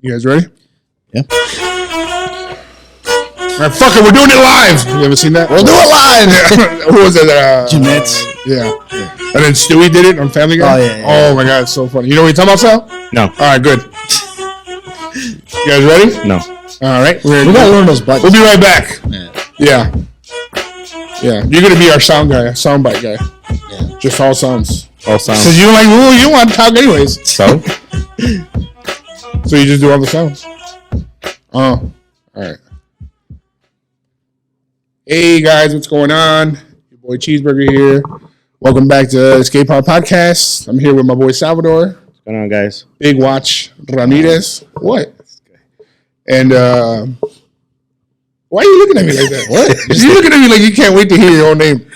You guys ready? Yeah. All right, fuck it, we're doing it live. You ever seen that? We'll do it live. Who was it? Jeanette. Yeah. And then Stewie did it on Family Guy. Oh, yeah. Oh my god, it's so funny. You know what you're talking about, Sal? No. All right, good. You guys ready? No. All right. We gotta learn those buttons. We'll be right back. Yeah. Yeah. You're gonna be our sound guy, soundbite guy. Yeah. Just all sounds. All sounds. Cause you like, ooh, you want to talk anyways. So? So you just do all the sounds. Oh, all right. Hey guys, what's going on? Your boy Cheeseburger here. Welcome back to Escape Pod Podcast. I'm here with my boy Salvador. What's going on, guys? Big Watch Ramirez. What? And why are you looking at me like that? What? You're looking at me like you can't wait to hear your own name.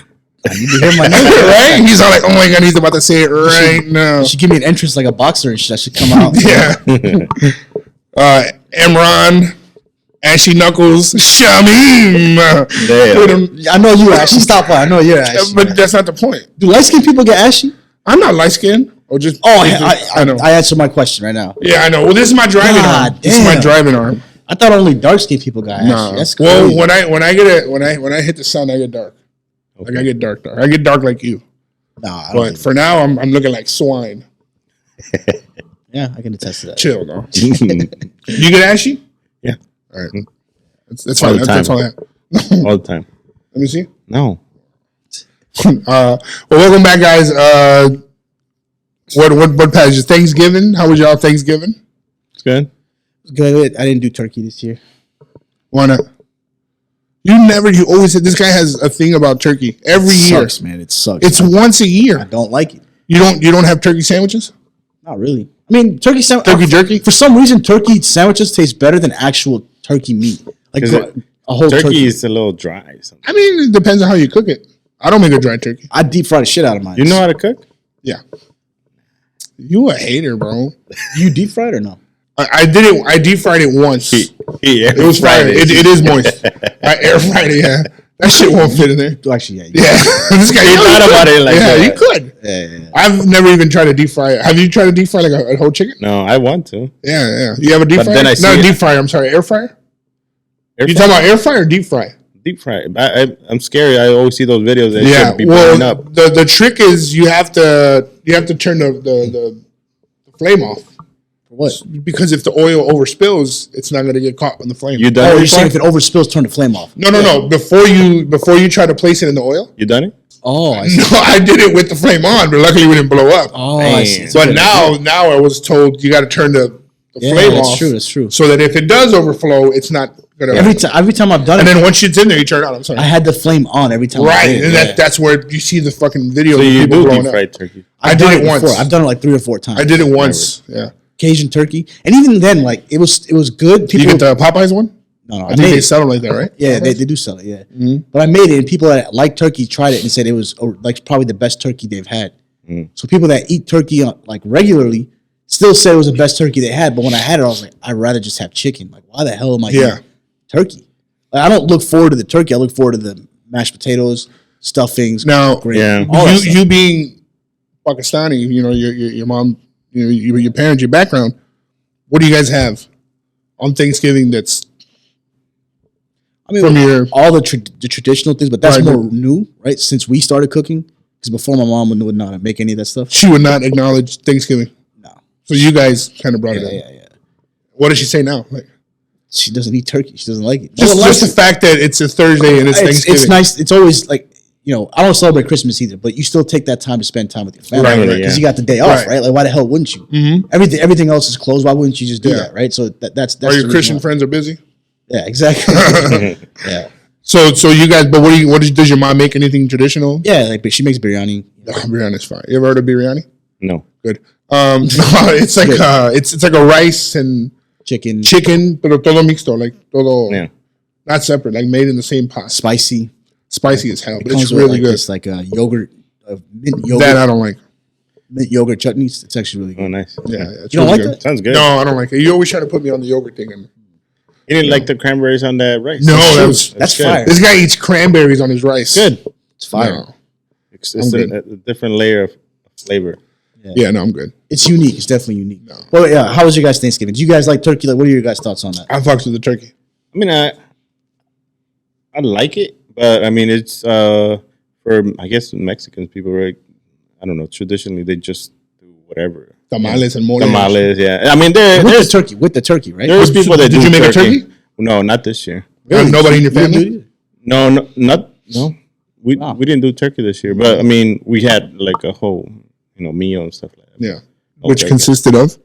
I need to hear my name. Right? He's all like, oh my god, he's about to say it right now. You should give me an entrance like a boxer and shit. That should come out. Yeah. Emron, Ashy Knuckles, Shamim. I know you, Ashy. Stop it. I know you're Ashy. But that's not the point. Do light-skinned people get ashy? I'm not light skinned. Or just I know. I answered my question right now. Yeah, I know. Well, this is my driving arm. This is my driving arm. I thought only dark-skinned people got ashy. That's crazy. Well, when I hit the sun, I get dark. Okay. Like I get dark. I get dark like you. Nah, but for now, I'm looking like swine. Yeah, I can attest to that. Chill, though. You get ashy? Yeah. All right. That's fine. That's all I have. All the time. Let me see. No. Well, welcome back, guys. What passage is Thanksgiving? How was y'all Thanksgiving? It's good. It's good. I didn't do turkey this year. Why not? You always said this guy has a thing about turkey every year. Sucks, man. It sucks. It's once a year. I don't like it. You don't have turkey sandwiches? Not really. I mean, turkey jerky? For some reason, turkey sandwiches taste better than actual turkey meat. Like a whole turkey is a little dry. Sometimes. I mean, it depends on how you cook it. I don't make a dry turkey. I deep fry the shit out of mine. You know how to cook? Yeah. You a hater, bro. You deep fried or no? I did it. I deep fried it once. Yeah, it was fried. It is moist. I air fried it. Yeah, that shit won't fit in there. Actually, yeah. This guy, you thought about it like that. Yeah, you could. Yeah. I've never even tried to deep fry it. Have you tried to deep fry like a whole chicken? No, I want to. Yeah. You have a deep fryer? Then Not a deep fryer. I'm sorry, air fryer. You talking about air fry or deep fry? Deep fry. I'm scary. I always see those videos that yeah. be burning up. The trick is you have to turn the flame off. What? Because if the oil overspills, it's not going to get caught in the flame. You done? Oh, you're saying if it overspills, turn the flame off? No. Before you try to place it in the oil. You done it? Oh, I see. No, I did it with the flame on, but luckily we didn't blow up. Oh, I see. But now I was told you got to turn the flame off. That's true. So that if it does overflow, it's not going to. Every time I've done it, and then once it's in there, you turn it on. I'm sorry. I had the flame on every time. Right, and that's where you see the fucking video. So of you people do blowing deep up. fried turkey? I did it once. I've done it like 3 or 4 times. I did it once. Yeah. Cajun turkey, and even then, like it was good. People, you get the Popeyes one? No, I think they sell it like that, right? Yeah, they do sell it. Yeah, but I made it, and people that like turkey tried it and said it was like probably the best turkey they've had. So people that eat turkey like regularly still say it was the best turkey they had. But when I had it, I was like, I'd rather just have chicken. Like, why the hell am I eating turkey? Like, I don't look forward to the turkey. I look forward to the mashed potatoes, stuffings. Now, you being Pakistani, your mom. Your parents, your background. What do you guys have on Thanksgiving? That's all the traditional things, but that's more new, right? Since we started cooking, because before my mom would not know how to make any of that stuff. She would not acknowledge Thanksgiving. No. So you guys kind of brought it up. Yeah. What does she say now? Like, she doesn't eat turkey. She doesn't like it. Just the fact that it's a Thursday and it's Thanksgiving. It's nice. It's always like. I don't celebrate Christmas either, but you still take that time to spend time with your family, right? Because you got the day off, right? Like, why the hell wouldn't you? Mm-hmm. Everything else is closed. Why wouldn't you just do that, right? So that's. Or your Christian friends are busy. Yeah, exactly. Yeah. So you guys, but does your mom make anything traditional? Yeah, like she makes biryani. Oh, biryani's fine. You ever heard of biryani? No. Good. It's like it's like a rice and chicken, pero todo mixto, like todo, not separate, like made in the same pot. Spicy as hell, but it's really good. It's like a yogurt, mint yogurt. That I don't like. Mint yogurt chutneys. It's actually really good. Oh, nice. Yeah, you don't like that? Sounds good. No, I don't like it. You always try to put me on the yogurt thing. You didn't like the cranberries on that rice? No, that's fire. This guy eats cranberries on his rice. Good. It's fire. No. It's a different layer of flavor. Yeah, no, I'm good. It's unique. It's definitely unique. No. Well, yeah. How was your guys' Thanksgiving? Do you guys like turkey? Like, what are your guys' thoughts on that? I fucked with the turkey. I mean, I like it, but I mean, it's for I guess Mexicans, people are, I don't know. Traditionally, they just do whatever. Tamales and mole. Tamales, yeah. I mean, there's with the turkey, right? There's people that did you make a turkey? No, not this year. Really? Nobody in your family? No. We didn't do turkey this year, but I mean, we had like a whole meal and stuff like that. Yeah, which consisted of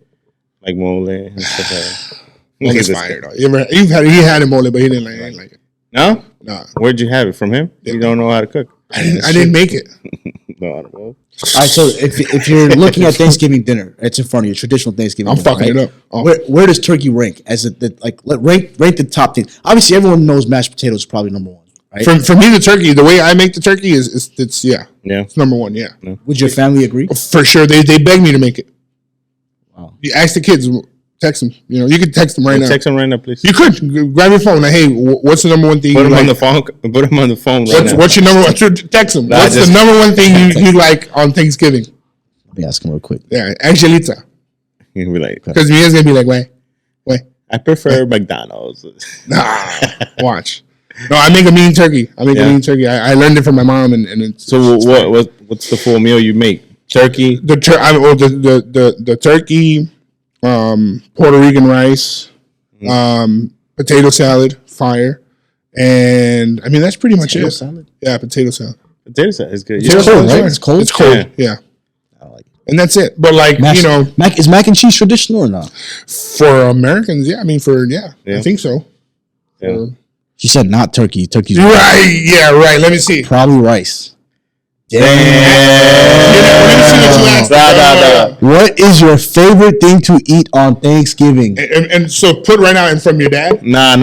like mole and stuff like that. Like it's fire though. He had a mole, but he didn't like it. No? Nah. Where'd you have it from him? Yeah. You don't know how to cook. I didn't make it. No, I don't know. All right, so if you're looking at Thanksgiving dinner, it's in front of you, traditional Thanksgiving. I'm dinner, fucking it up. Oh. Where does turkey rank as rank the top thing? Obviously, everyone knows mashed potatoes is probably number one. Right? For me, the turkey, the way I make the turkey it's number one. Yeah. Would your family agree? For sure, they beg me to make it. Wow. You ask the kids, text them. You can text them right now. Text them right now, please. You could grab your phone. Like, hey, what's the number one thing? Put them on the phone. Put them on the phone. What's your number one? Text them. What's the number one thing you like on Thanksgiving? Let me ask him real quick. Yeah, Angelita. You'll be like, because Mia's gonna be like, wait. I prefer McDonald's. Nah, watch. No, I make a mean turkey. I learned it from my mom, and it's what's the full meal you make? Turkey. The turkey, Puerto Rican rice, potato salad, fire, and I mean that's pretty much it. Salad? Yeah, potato salad. Potato salad is good. It's cold, right? It's cold. It's cold. Yeah. I like it. And that's it. But like is mac and cheese traditional or not? For Americans, yeah. I mean, I think so. Yeah. She said not turkey. Turkey's right. Yeah, right. Let me see. Probably rice. Damn. What is your favorite thing to eat on Thanksgiving? And so put right now and from your dad? No.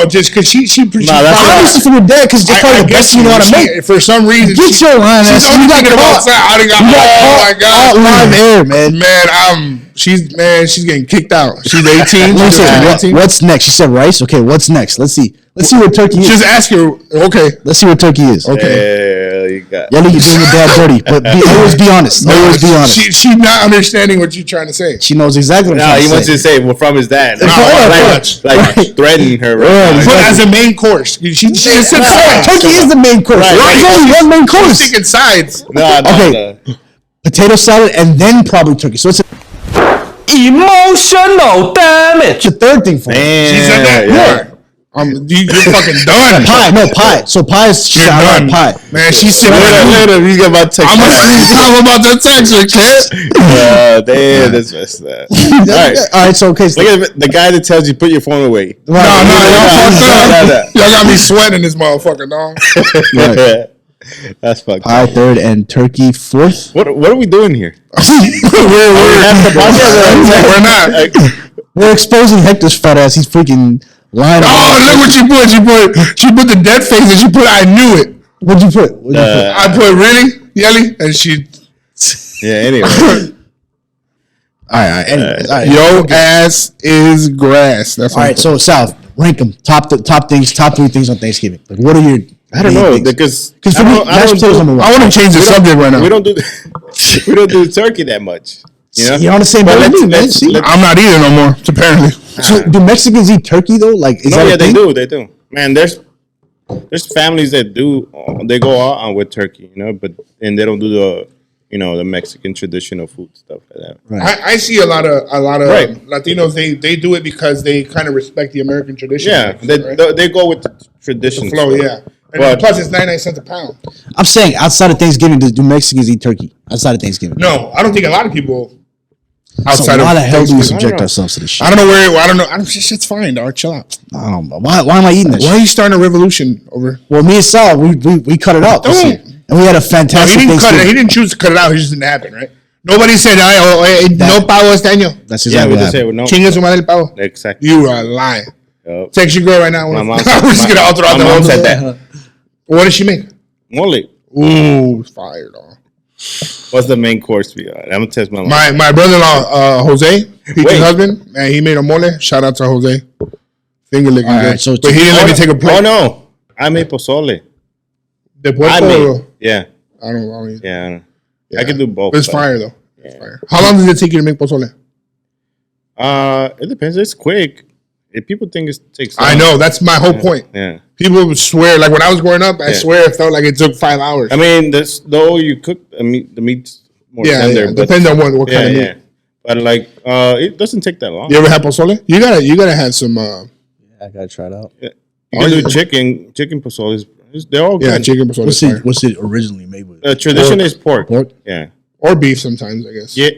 Just because she obviously from your dad because it's probably the best you know how to make. For some reason, get your line ass. You got oh my god, live air, man. Man, she's getting kicked out. She's 18. What's next? She said rice. Okay, what's next? Let's see what turkey is. Just ask her. Okay. Let's see what turkey is. Okay. You got. You're doing your dad dirty, but always be honest. Always be honest. She's not understanding what you're trying to say. She knows exactly what I'm trying to say. He wants to say, well, from his dad. Threatening her. But as a main course. She said turkey is the main course. There's only one main course. Sticking sides. Okay. Potato salad and then probably turkey. So it's emotional damage. The third thing for me. She said that. Yeah. You're fucking done. Pie. So pie is done. Pie. Man, she's sitting later. He's about to text. I'm about to text her, kid. Damn, that's messed up. All right. So okay. Look at the guy that tells you put your phone away. No, y'all got me sweating this motherfucker, dog. That's fucked. Pie third and turkey fourth. What are we doing here? We're not. We're exposing Hector's fat ass. He's freaking lying. Oh, look what she put. She put the dead face and she put I knew it. What'd you put? I put really Yelly and she. Yeah. Anyway. All right. Yo ass is grass. That's all right. So South, rank them. Top 3 things on Thanksgiving. Like, what are your? I don't know because for me, mashed potatoes number one. I want to change the subject right now. We don't do turkey that much. You know? You're on the same boat with me, man. I'm not eating no more. Apparently. So do Mexicans eat turkey though? Like, they do. They do. Man, there's families that do. They go out with turkey, but they don't do the Mexican traditional food stuff like that. Right. I see a lot of Latinos. They do it because they kind of respect the American tradition. Yeah, they go with the tradition flow. Yeah. And plus, it's 99 cents a pound. I'm saying outside of Thanksgiving, do Mexicans eat turkey? Outside of Thanksgiving? No, I don't think a lot of people. Outside of why the hell do we subject ourselves to this shit? I don't know where. I don't know. Shit's fine, dog. Chill out. I don't know. Why am I eating this? Why are you starting a revolution over? Well, me and Sal, we cut it out this year, and we had a fantastic. He didn't choose to cut it out. It just didn't happen, right? Nobody said, no pavo este año. That's exactly what happened. Chinga su madre el pavo. Exactly. You are lying. Yep. Text your girl right now. My mom said that. What did she make? Mole. Ooh, fire, dog. What's the main course be? I'm gonna test my mom. My brother-in-law, Jose, Pete's husband, man, he made a mole. Shout out to Jose. Finger licking good. Right, so but he didn't let me take a plate. Oh no, I made pozole. The puerco. Yeah. I don't know. Yeah. Yeah. I can do both. It's fire though. Yeah. It's fire. How long does it take you to make pozole? It depends. It's quick. If people think it takes long. I know. That's my whole point. Yeah. People would swear, like when I was growing up, I swear it felt like it took 5 hours. I mean, though you cook the meat's more tender. Yeah. Depends on what kind of meat. Yeah. But like, it doesn't take that long. You ever had pozole? You gotta have some. I gotta try it out. Yeah. You can do chicken pozole. They're all good. Yeah, chicken pozole. What's it originally made with? Tradition is pork. Pork? Yeah. Or beef sometimes, I guess. Yeah,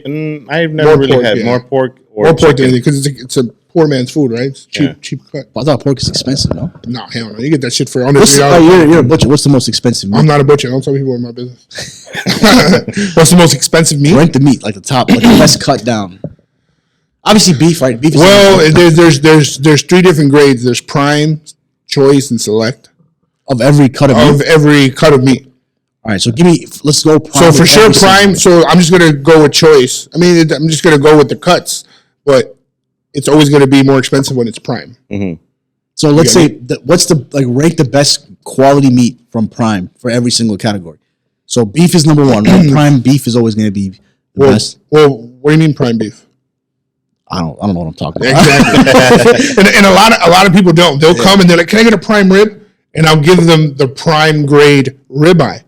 I've never really had more pork or pork than because it's a poor man's food, right? It's cheap cut. I thought pork is expensive, no? No, hell no. You get that shit for under $3. You're a butcher. What's the most expensive meat? I'm not a butcher. Don't tell people in my business. What's the most expensive meat? Rank the meat, like the top, like the best cut down. Obviously beef, right? Beef is there's 3 different grades. There's prime, choice, and select. Of every cut of meat? Of every cut of meat. All right, so let's go So prime. for sure prime, so I'm just going to go with choice. I mean, I'm just going to go with the cuts, but it's always going to be more expensive when it's prime. Mm-hmm. So let's say, rank the best quality meat from prime for every single category. So beef is number 1, right? Prime beef is always going to be the best. Well, what do you mean prime beef? I don't know what I'm talking about. Exactly. and a lot of people don't. They'll come and they're like, can I get a prime rib? And I'll give them the prime grade ribeye.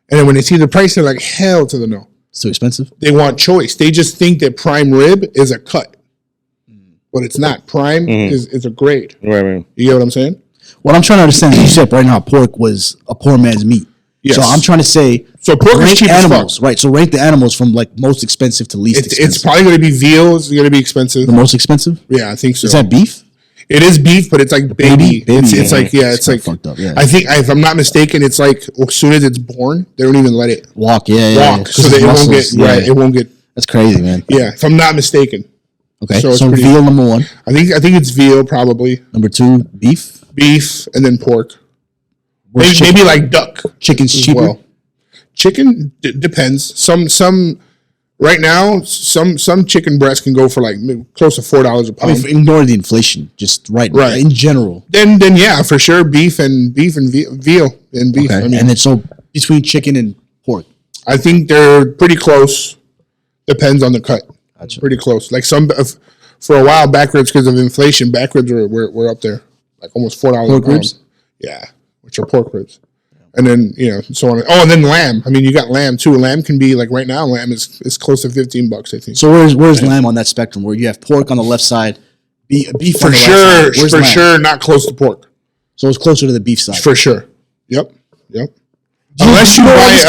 And then when they see the price, they're like, hell to the no. It's too expensive? They want choice. They just think that prime rib is a cut. But it's not. Prime is a grade. Right. You get what I'm saying? What I'm trying to understand is you said right now pork was a poor man's meat. Yes. So I'm trying to say, so pork is cheap animals, as fuck. Right? So rank the animals from like most expensive to least expensive. It's probably going to be veal. It's going to be expensive. The most expensive? Yeah, I think so. Is that beef? It is beef, but it's like baby. It's like it's like fucked up. Yeah. I think if I'm not mistaken, it's like as soon as it's born, they don't even let it walk. So that it won't get right. It won't get. That's crazy, man. Yeah, if I'm not mistaken. Okay, so veal number 1. I think it's veal probably. Number 2, beef, and then pork. Maybe like duck. Chicken's cheaper. Well. Chicken depends. Some right now, some chicken breasts can go for like close to $4 a pound. I mean, ignore the inflation, just right in general. Then yeah, for sure, beef and veal and beef. Okay. I mean, and then so between chicken and pork, I think they're pretty close. Depends on the cut. Gotcha. Pretty close. Like for a while, back ribs because of inflation, back ribs were up there, like almost $4 a pound. Ribs? Yeah, which are pork ribs. And then, so on. Oh, and then lamb. I mean, you got lamb too. Lamb can be like right now, lamb is close to $15, I think. So where's lamb on that spectrum? Where you have pork on the left side, beef for on the right side. For lamb? sure, not close to pork. So it's closer to the beef side. For sure. Yep. Unless you buy,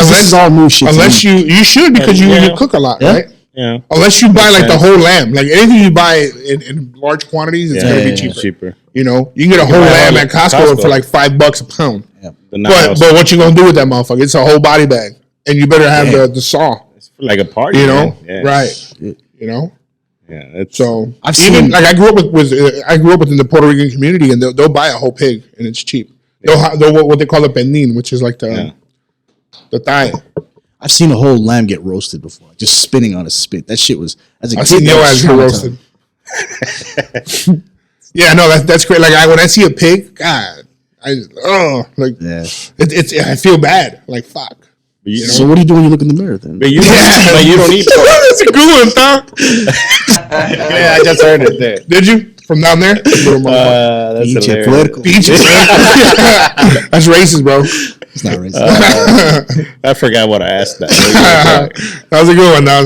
unless you should because you cook a lot, right? Yeah. Unless you buy like the whole lamb, like anything you buy in large quantities, it's gonna be cheaper. You can get a whole lamb at Costco for like $5 a pound. Yeah. But what you gonna do with that motherfucker? It's a whole body bag, and you better have the saw. It's for like a party, right? Yeah. So I grew up within the Puerto Rican community, and they'll buy a whole pig, and it's cheap. They'll what they call a penin, which is like the thigh. I've seen a whole lamb get roasted before, just spinning on a spit. That shit was. As a I've seen your ass get roasted. Yeah, no, that's great. Like when I see a pig, God, I feel bad. Like fuck. So what do you do when you look in the mirror then? But you don't eat pork. That's a good one, dog. Yeah, I just heard it there. Did you? From down there? That's hilarious. That's racist, bro. It's not racist. I forgot what I asked that. That was a good one. All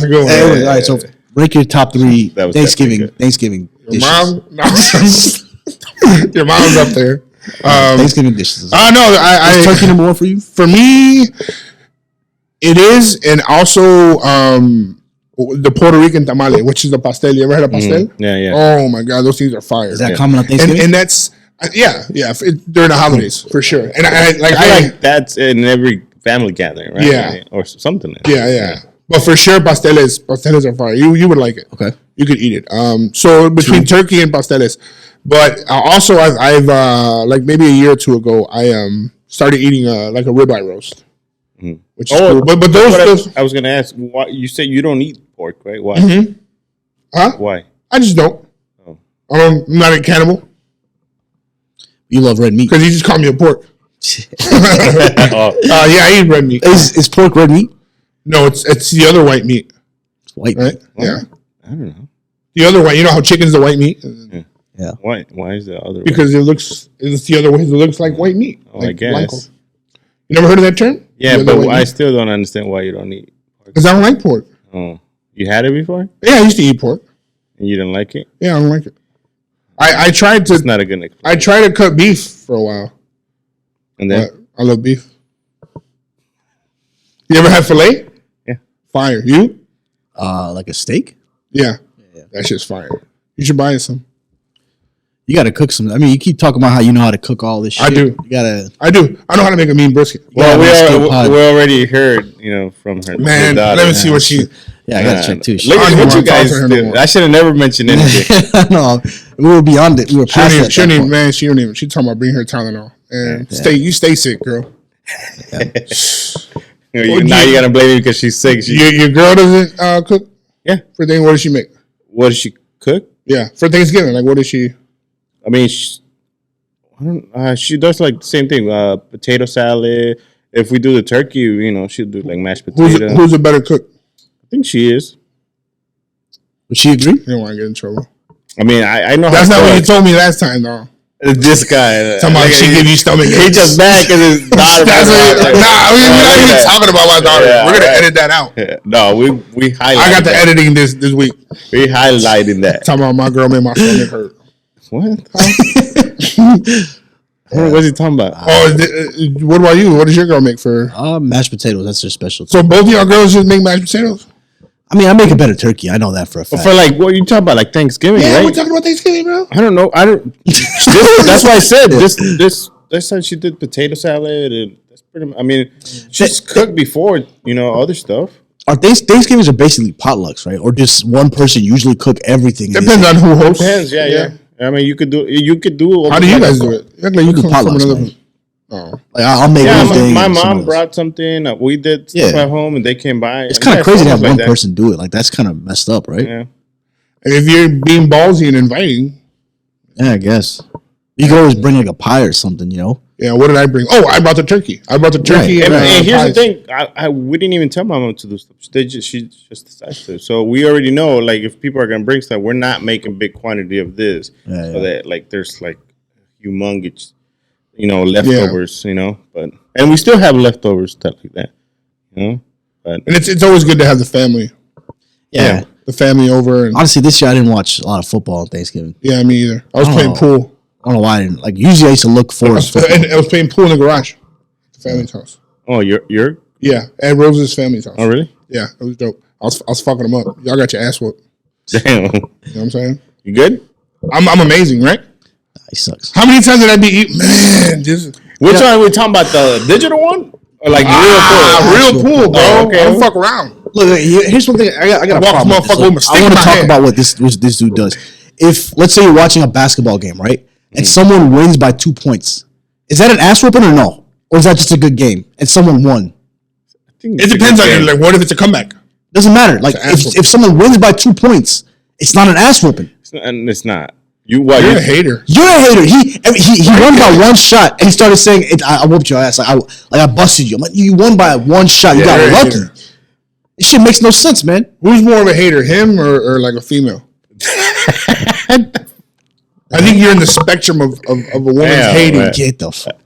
right, so rank your top 3 Thanksgiving dishes. Your mom's up there. Thanksgiving dishes. No, is turkey number 1 for you? For me, it is, and also the Puerto Rican tamale, which is the pastel. You ever had a pastel? Yeah. Oh my God, those things are fire. Is that common on Thanksgiving? And that's during the holidays for sure. And I feel like that's in every family gathering, right? Yeah, or something. Yeah. But for sure, pasteles are fire. You would like it. Okay, you could eat it. So between turkey and pasteles, but also I've like maybe a year or two ago, I started eating like a ribeye roast. Which is cool. But those I was gonna ask. Why you said you don't eat pork, right? Why? Mm-hmm. Huh? Why? I just don't. Oh. I'm not a cannibal. You love red meat because you just call me a pork. Yeah, I eat red meat. Is pork red meat? No, it's the other white meat. It's white right? meat. Yeah. I don't know. The other white. You know how chicken's the white meat? Yeah. Why is the other? Because it's the other way. It looks like white meat. Oh, like I guess. blanco. You never heard of that term? Yeah, but I still don't understand why you don't eat pork. Because I don't like pork. Oh, you had it before? Yeah, I used to eat pork. And you didn't like it? Yeah, I don't like it. I tried to. It's not a good experience. I tried to cut beef for a while. And then I love beef. You ever had filet? Yeah. Fire. You? Like a steak? Yeah. That shit's fire. You should buy it some. You got to cook some. I mean, you keep talking about how you know how to cook all this shit. I do. You got to. I do. I know how to make a mean brisket. Well, we already heard, from her. Man, let me see what she. Yeah, I got to check too. Look at what you guys did. I should have never mentioned anything. No, we were beyond it. We were past that. She don't even. She talking about bring her Tylenol and stay sick, girl. Now you gotta blame me because she's sick. Your girl doesn't cook. Yeah. For Thanksgiving, what does she make? What does she cook? Yeah, for Thanksgiving, like what does she? I mean, she does like the same thing. Potato salad. If we do the turkey, she'll do like mashed potato. Who's a better cook? I think she is. Would she agree? You don't want to get in trouble. I mean, I know. That's not what you told me last time, though. This guy. Talking about she give you stomach aches. He just mad because his daughter. We're not even talking about my daughter. Yeah, we're gonna edit that out. Yeah. No, we highlight. I got the editing this week. We highlighting that. Talking about my girl made my stomach hurt. What? What's he talking about? What about you? What does your girl make for? Mashed potatoes. That's their specialty. So both of y'all girls just make mashed potatoes? I mean, I make a better turkey. I know that for a fact. For like, what are you talking about? Like Thanksgiving, Yeah, right? we're talking about Thanksgiving, bro. I don't know. That's why I said this time she did potato salad, and that's pretty much. I mean, she's cooked before, other stuff. Our Thanksgivings are basically potlucks, right? Or just one person usually cook everything. Depends on who hosts. Depends, yeah. I mean, you could do. How do you guys do it? Like you do potlucks, man. Oh. Like I'll make anything. My mom brought something. We did stuff at home, and they came by. It's kind of crazy to have one person do it. Like that's kind of messed up, right? Yeah. And if you're being ballsy and inviting, yeah, I guess you could always bring like a pie or something, Yeah, what did I bring? Oh, I brought the turkey. Right. And here's the thing: we didn't even tell my mom to do stuff. She just decided to. So we already know, like, if people are gonna bring stuff, we're not making big quantity of this, that like there's like humongous. Leftovers, and we still have leftovers, stuff like that, But and it's always good to have the family. Yeah. The family over. And honestly, this year I didn't watch a lot of football on Thanksgiving. Yeah, me either. I was playing pool. I don't know why I didn't. Like usually I used to look forward to football. And I was playing pool in the garage, the family's house. Oh, you're yeah, at Rosa's family's house. Oh, really? Yeah, it was dope. I was fucking them up. Y'all got your ass whooped. Damn. You know what I'm saying? You good? I'm amazing, right? He sucks. How many times did I be eating? Man, which one are we talking about? The digital one? Or like real pool, bro. Oh, okay. I don't fuck around. Look, here's one thing. I got a problem. I want to talk about what this dude does. If let's say you're watching a basketball game, right, and someone wins by 2 points, is that an ass whooping or no? Or is that just a good game and someone won? It depends on you. Like, what if it's a comeback? Doesn't matter. Like, if someone wins by 2 points, it's not an ass whooping. It's not. You're a hater. You're a hater. He won by one shot, and he started saying, "I whooped your ass. Like I busted you." I'm like, you won by one shot. You got lucky. This shit makes no sense, man. Who's more of a hater, him or like a female? I think you're in the spectrum of a woman's hating. Man. Get the fuck.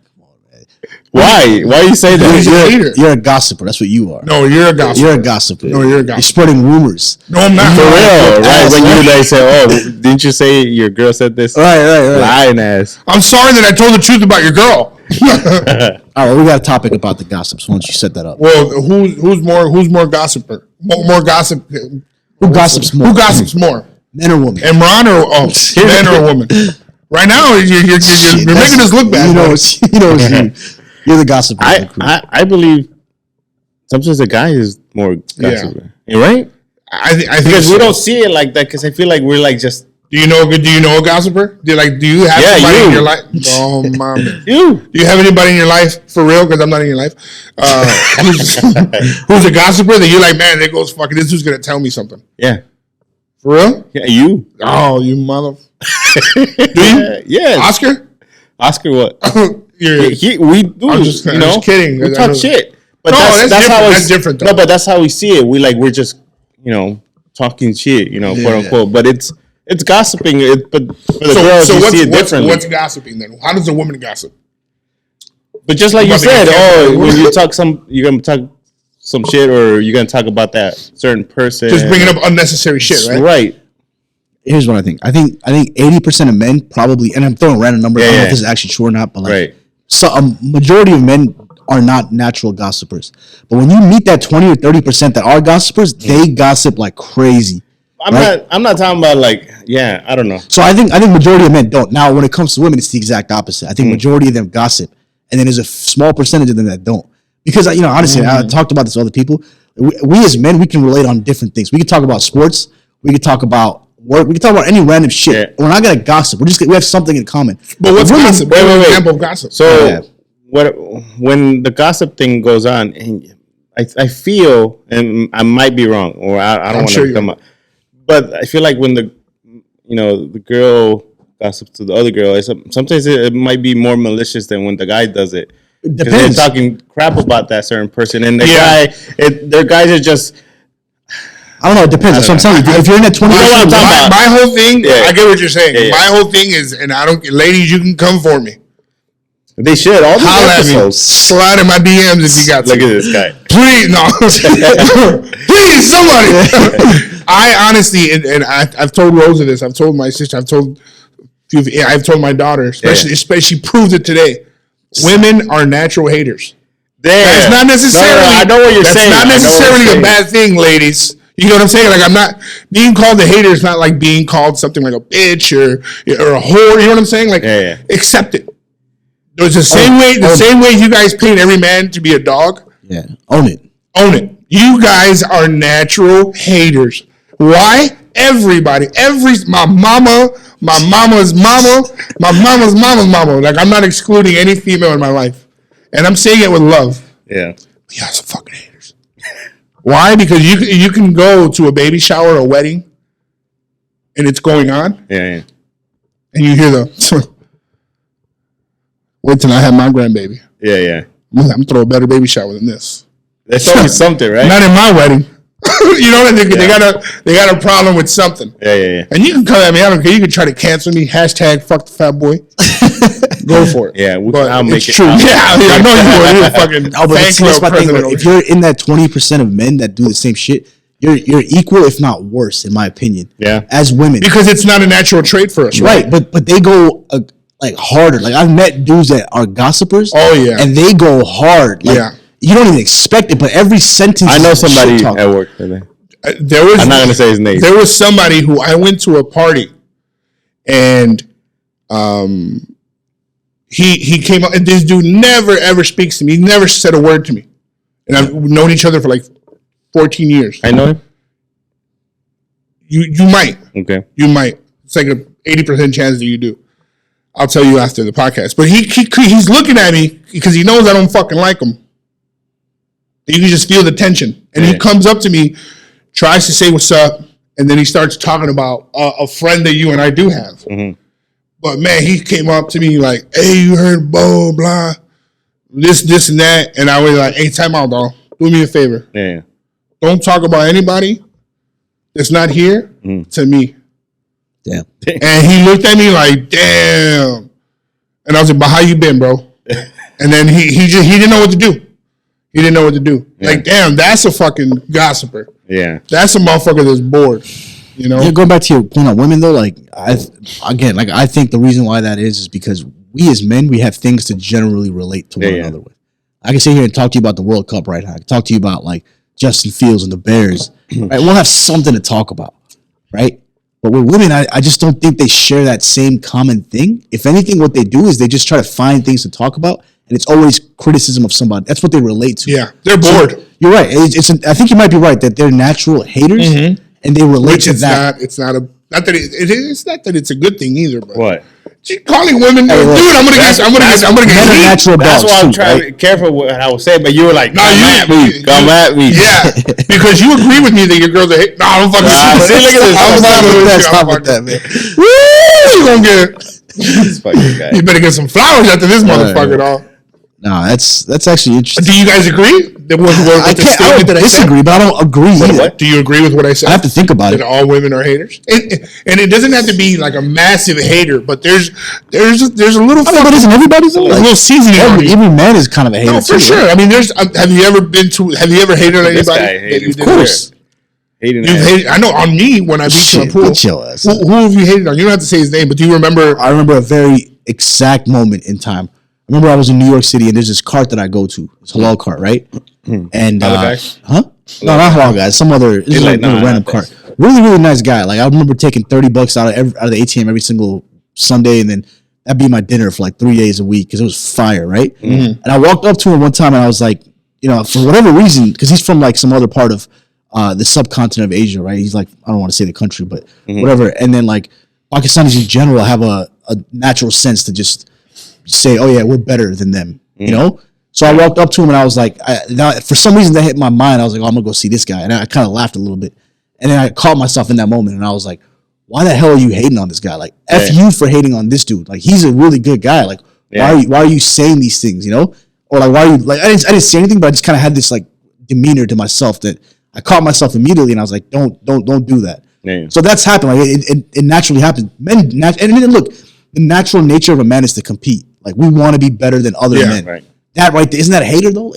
Why? Why you say that? You're a gossiper. That's what you are. No, you're a gossiper. You're a gossiper. No, you're a gossiper. You're spreading rumors. No, I'm not. For real, right? When you like say, "Oh, didn't you say your girl said this?" Right. Lying ass. I'm sorry that I told the truth about your girl. All right, we got a topic about the gossips. Why don't you set that up? Well, who's more gossiper? More gossip. Who gossips more? Who gossips more? Men or women? Imran or man or woman? Right now, you're making us look bad. You're the gossiper. I believe sometimes the guy is more gossiper. Yeah. Right? I think because we don't see it like that. Because I feel like we're like just. Do you know a gossiper? Do you have somebody in your life? Oh, mom. Do you have anybody in your life for real? Because I'm not in your life. Who's a gossiper that you're like, man, there goes fucking this. Who's gonna tell me something? Yeah. For real? Yeah, you. Oh, you mother. Yeah. Oscar what? we do. I'm just kidding. We talk shit. But that's different. Though. No, but that's how we see it. We're just talking shit, quote unquote. But it's gossiping. But for the girls, you see it differently. What's gossiping then? How does a woman gossip? But just like you said, when you talk you're gonna talk some shit, or you're gonna talk about that certain person. Just bringing up unnecessary shit, right? Right. Here's what I think. I think 80% of men probably, and I'm throwing random numbers. I don't know if this is actually true or not, but so a majority of men are not natural gossipers. But when you meet that 20 or 30% that are gossipers, they gossip like crazy. I'm not talking about I don't know. So I think majority of men don't. Now when it comes to women, it's the exact opposite. I think majority of them gossip, and then there's a small percentage of them that don't. Because honestly, I talked about this with other people. We as men, we can relate on different things. We can talk about sports. We can talk about work. We can talk about any random shit. Yeah. We're not gonna gossip. We have something in common. But what's gossip? Wait. Example of gossip. So when the gossip thing goes on, and I feel, and I might be wrong, or I don't want to come up, but I feel like when the girl gossips to the other girl, sometimes it might be more malicious than when the guy does it. It depends. They're talking crap about that certain person, and their guys are just. I don't know. It depends. That's what I'm telling you. If you're in that 20, my whole thing, I get what you're saying. Yeah. My whole thing is, and I don't, ladies, you can come for me. They should. All the episodes. Slide in my DMs if you got. Look at this guy. Please, no. Please, somebody. I honestly, and I've told Rosa this. I've told my sister. I've told my daughter. Especially, she proved it today. Women are natural haters. That's not necessarily. No, I know what you're saying. That's not necessarily a bad thing, ladies. You know what I'm saying? Like, I'm not being called a hater is not like being called something like a bitch or a whore. You know what I'm saying? Like, accept it. There's the same way you guys paint every man to be a dog. Yeah, own it. You guys are natural haters. Why? Everybody, my mama's mama. Like, I'm not excluding any female in my life, and I'm saying it with love. Yeah, you guys are fucking haters. Why? Because you can go to a baby shower, a wedding, and it's going on. Yeah. And you hear wait till I have my grandbaby. Yeah. I'm gonna throw a better baby shower than this. That's always something, right? Not in my wedding. You know what I mean? They got a problem with something. Yeah. And you can come at me. I don't care. You can try to cancel me. # fuck the fat boy. Go for it. Yeah, I'll make it. True. I know you would. You're fucking president. If you're in that 20% of men that do the same shit, you're equal, if not worse, in my opinion. Yeah. As women, because it's not a natural trait for us, right? But they go harder. Like, I've met dudes that are gossipers. Oh yeah, and they go hard. Like, you don't even expect it, but every sentence. I know somebody at work. I'm not gonna say his name. There was somebody who I went to a party, and he came up, and this dude never ever speaks to me. He never said a word to me, and I've known each other for like 14 years. I know him. You might. Okay. You might. It's like a 80% chance that you do. I'll tell you after the podcast. But he's looking at me because he knows I don't fucking like him. You can just feel the tension. And he comes up to me, tries to say what's up, and then he starts talking about a friend that you and I do have. Mm-hmm. But man, he came up to me like, hey, you heard blah, blah, this and that. And I was like, hey, time out, dog. Do me a favor. Yeah. Don't talk about anybody that's not here to me. Damn. And he looked at me like, damn. And I was like, but how you been, bro? And then he didn't know what to do. He didn't know what to do. Yeah. Like, damn, that's a fucking gossiper. Yeah. That's a motherfucker that's bored. You know? Yeah, going back to your point on women, though, like, I think the reason why that is because we as men, we have things to generally relate to one another with. I can sit here and talk to you about the World Cup right now. I can talk to you about, like, Justin Fields and the Bears. Right? We'll have something to talk about, right? But with women, I just don't think they share that same common thing. If anything, what they do is they just try to find things to talk about, and it's always criticism of somebody. That's what they relate to. Yeah, they're bored. So, you're right. I think you might be right that they're natural haters, and they relate to that. It's not that it's a good thing either. But what? Calling women, dude, I'm gonna get natural dogs. That's why I'm trying to be careful what I was saying. But you were like, come at me. Yeah, because you agree with me that your girls are hate. No, I'm fucking. Stop with that, man. Woo! You gonna get? You better get some flowers after this motherfucker, dog. No, that's actually interesting. Do you guys agree? I disagree, but I don't agree either. What? Do you agree with what I said? I have to think about it. That all women are haters, and it doesn't have to be like a massive hater, but there's a little. But isn't everybody though? Like, a little seasoning. Every man is kind of a hater. No, for sure. Right? I mean, have you ever hated on anybody? Of course. You've hated. I know on me when I beat you in the pool. Who have you hated on? You don't have to say his name, but do you remember? I remember a very exact moment in time. I remember I was in New York City and there's this cart that I go to. It's a halal cart, right? And guys? No, not halal guys. Some other random cart. Really, really nice guy. Like I remember taking $30 out of the ATM every single Sunday, and then that'd be my dinner for like 3 days a week because it was fire, right? Mm-hmm. And I walked up to him one time and I was like, for whatever reason, because he's from like some other part of the subcontinent of Asia, right? He's like, I don't want to say the country, but whatever. And then like Pakistanis in general have a natural sense to just say, oh yeah, we're better than them, So I walked up to him and I was like, for some reason that hit my mind. I was like, oh, I'm gonna go see this guy, and I kind of laughed a little bit, and then I caught myself in that moment, and I was like, why the hell are you hating on this guy? Like, F you for hating on this dude. Like, he's a really good guy. Like, why are you saying these things? Or like, why are you like? I didn't say anything, but I just kind of had this like demeanor to myself that I caught myself immediately, and I was like, don't do that. Yeah. So that's happened. Like, it naturally happens. And look, the natural nature of a man is to compete. Like, we want to be better than other men. Right. That right there, isn't that a hater though?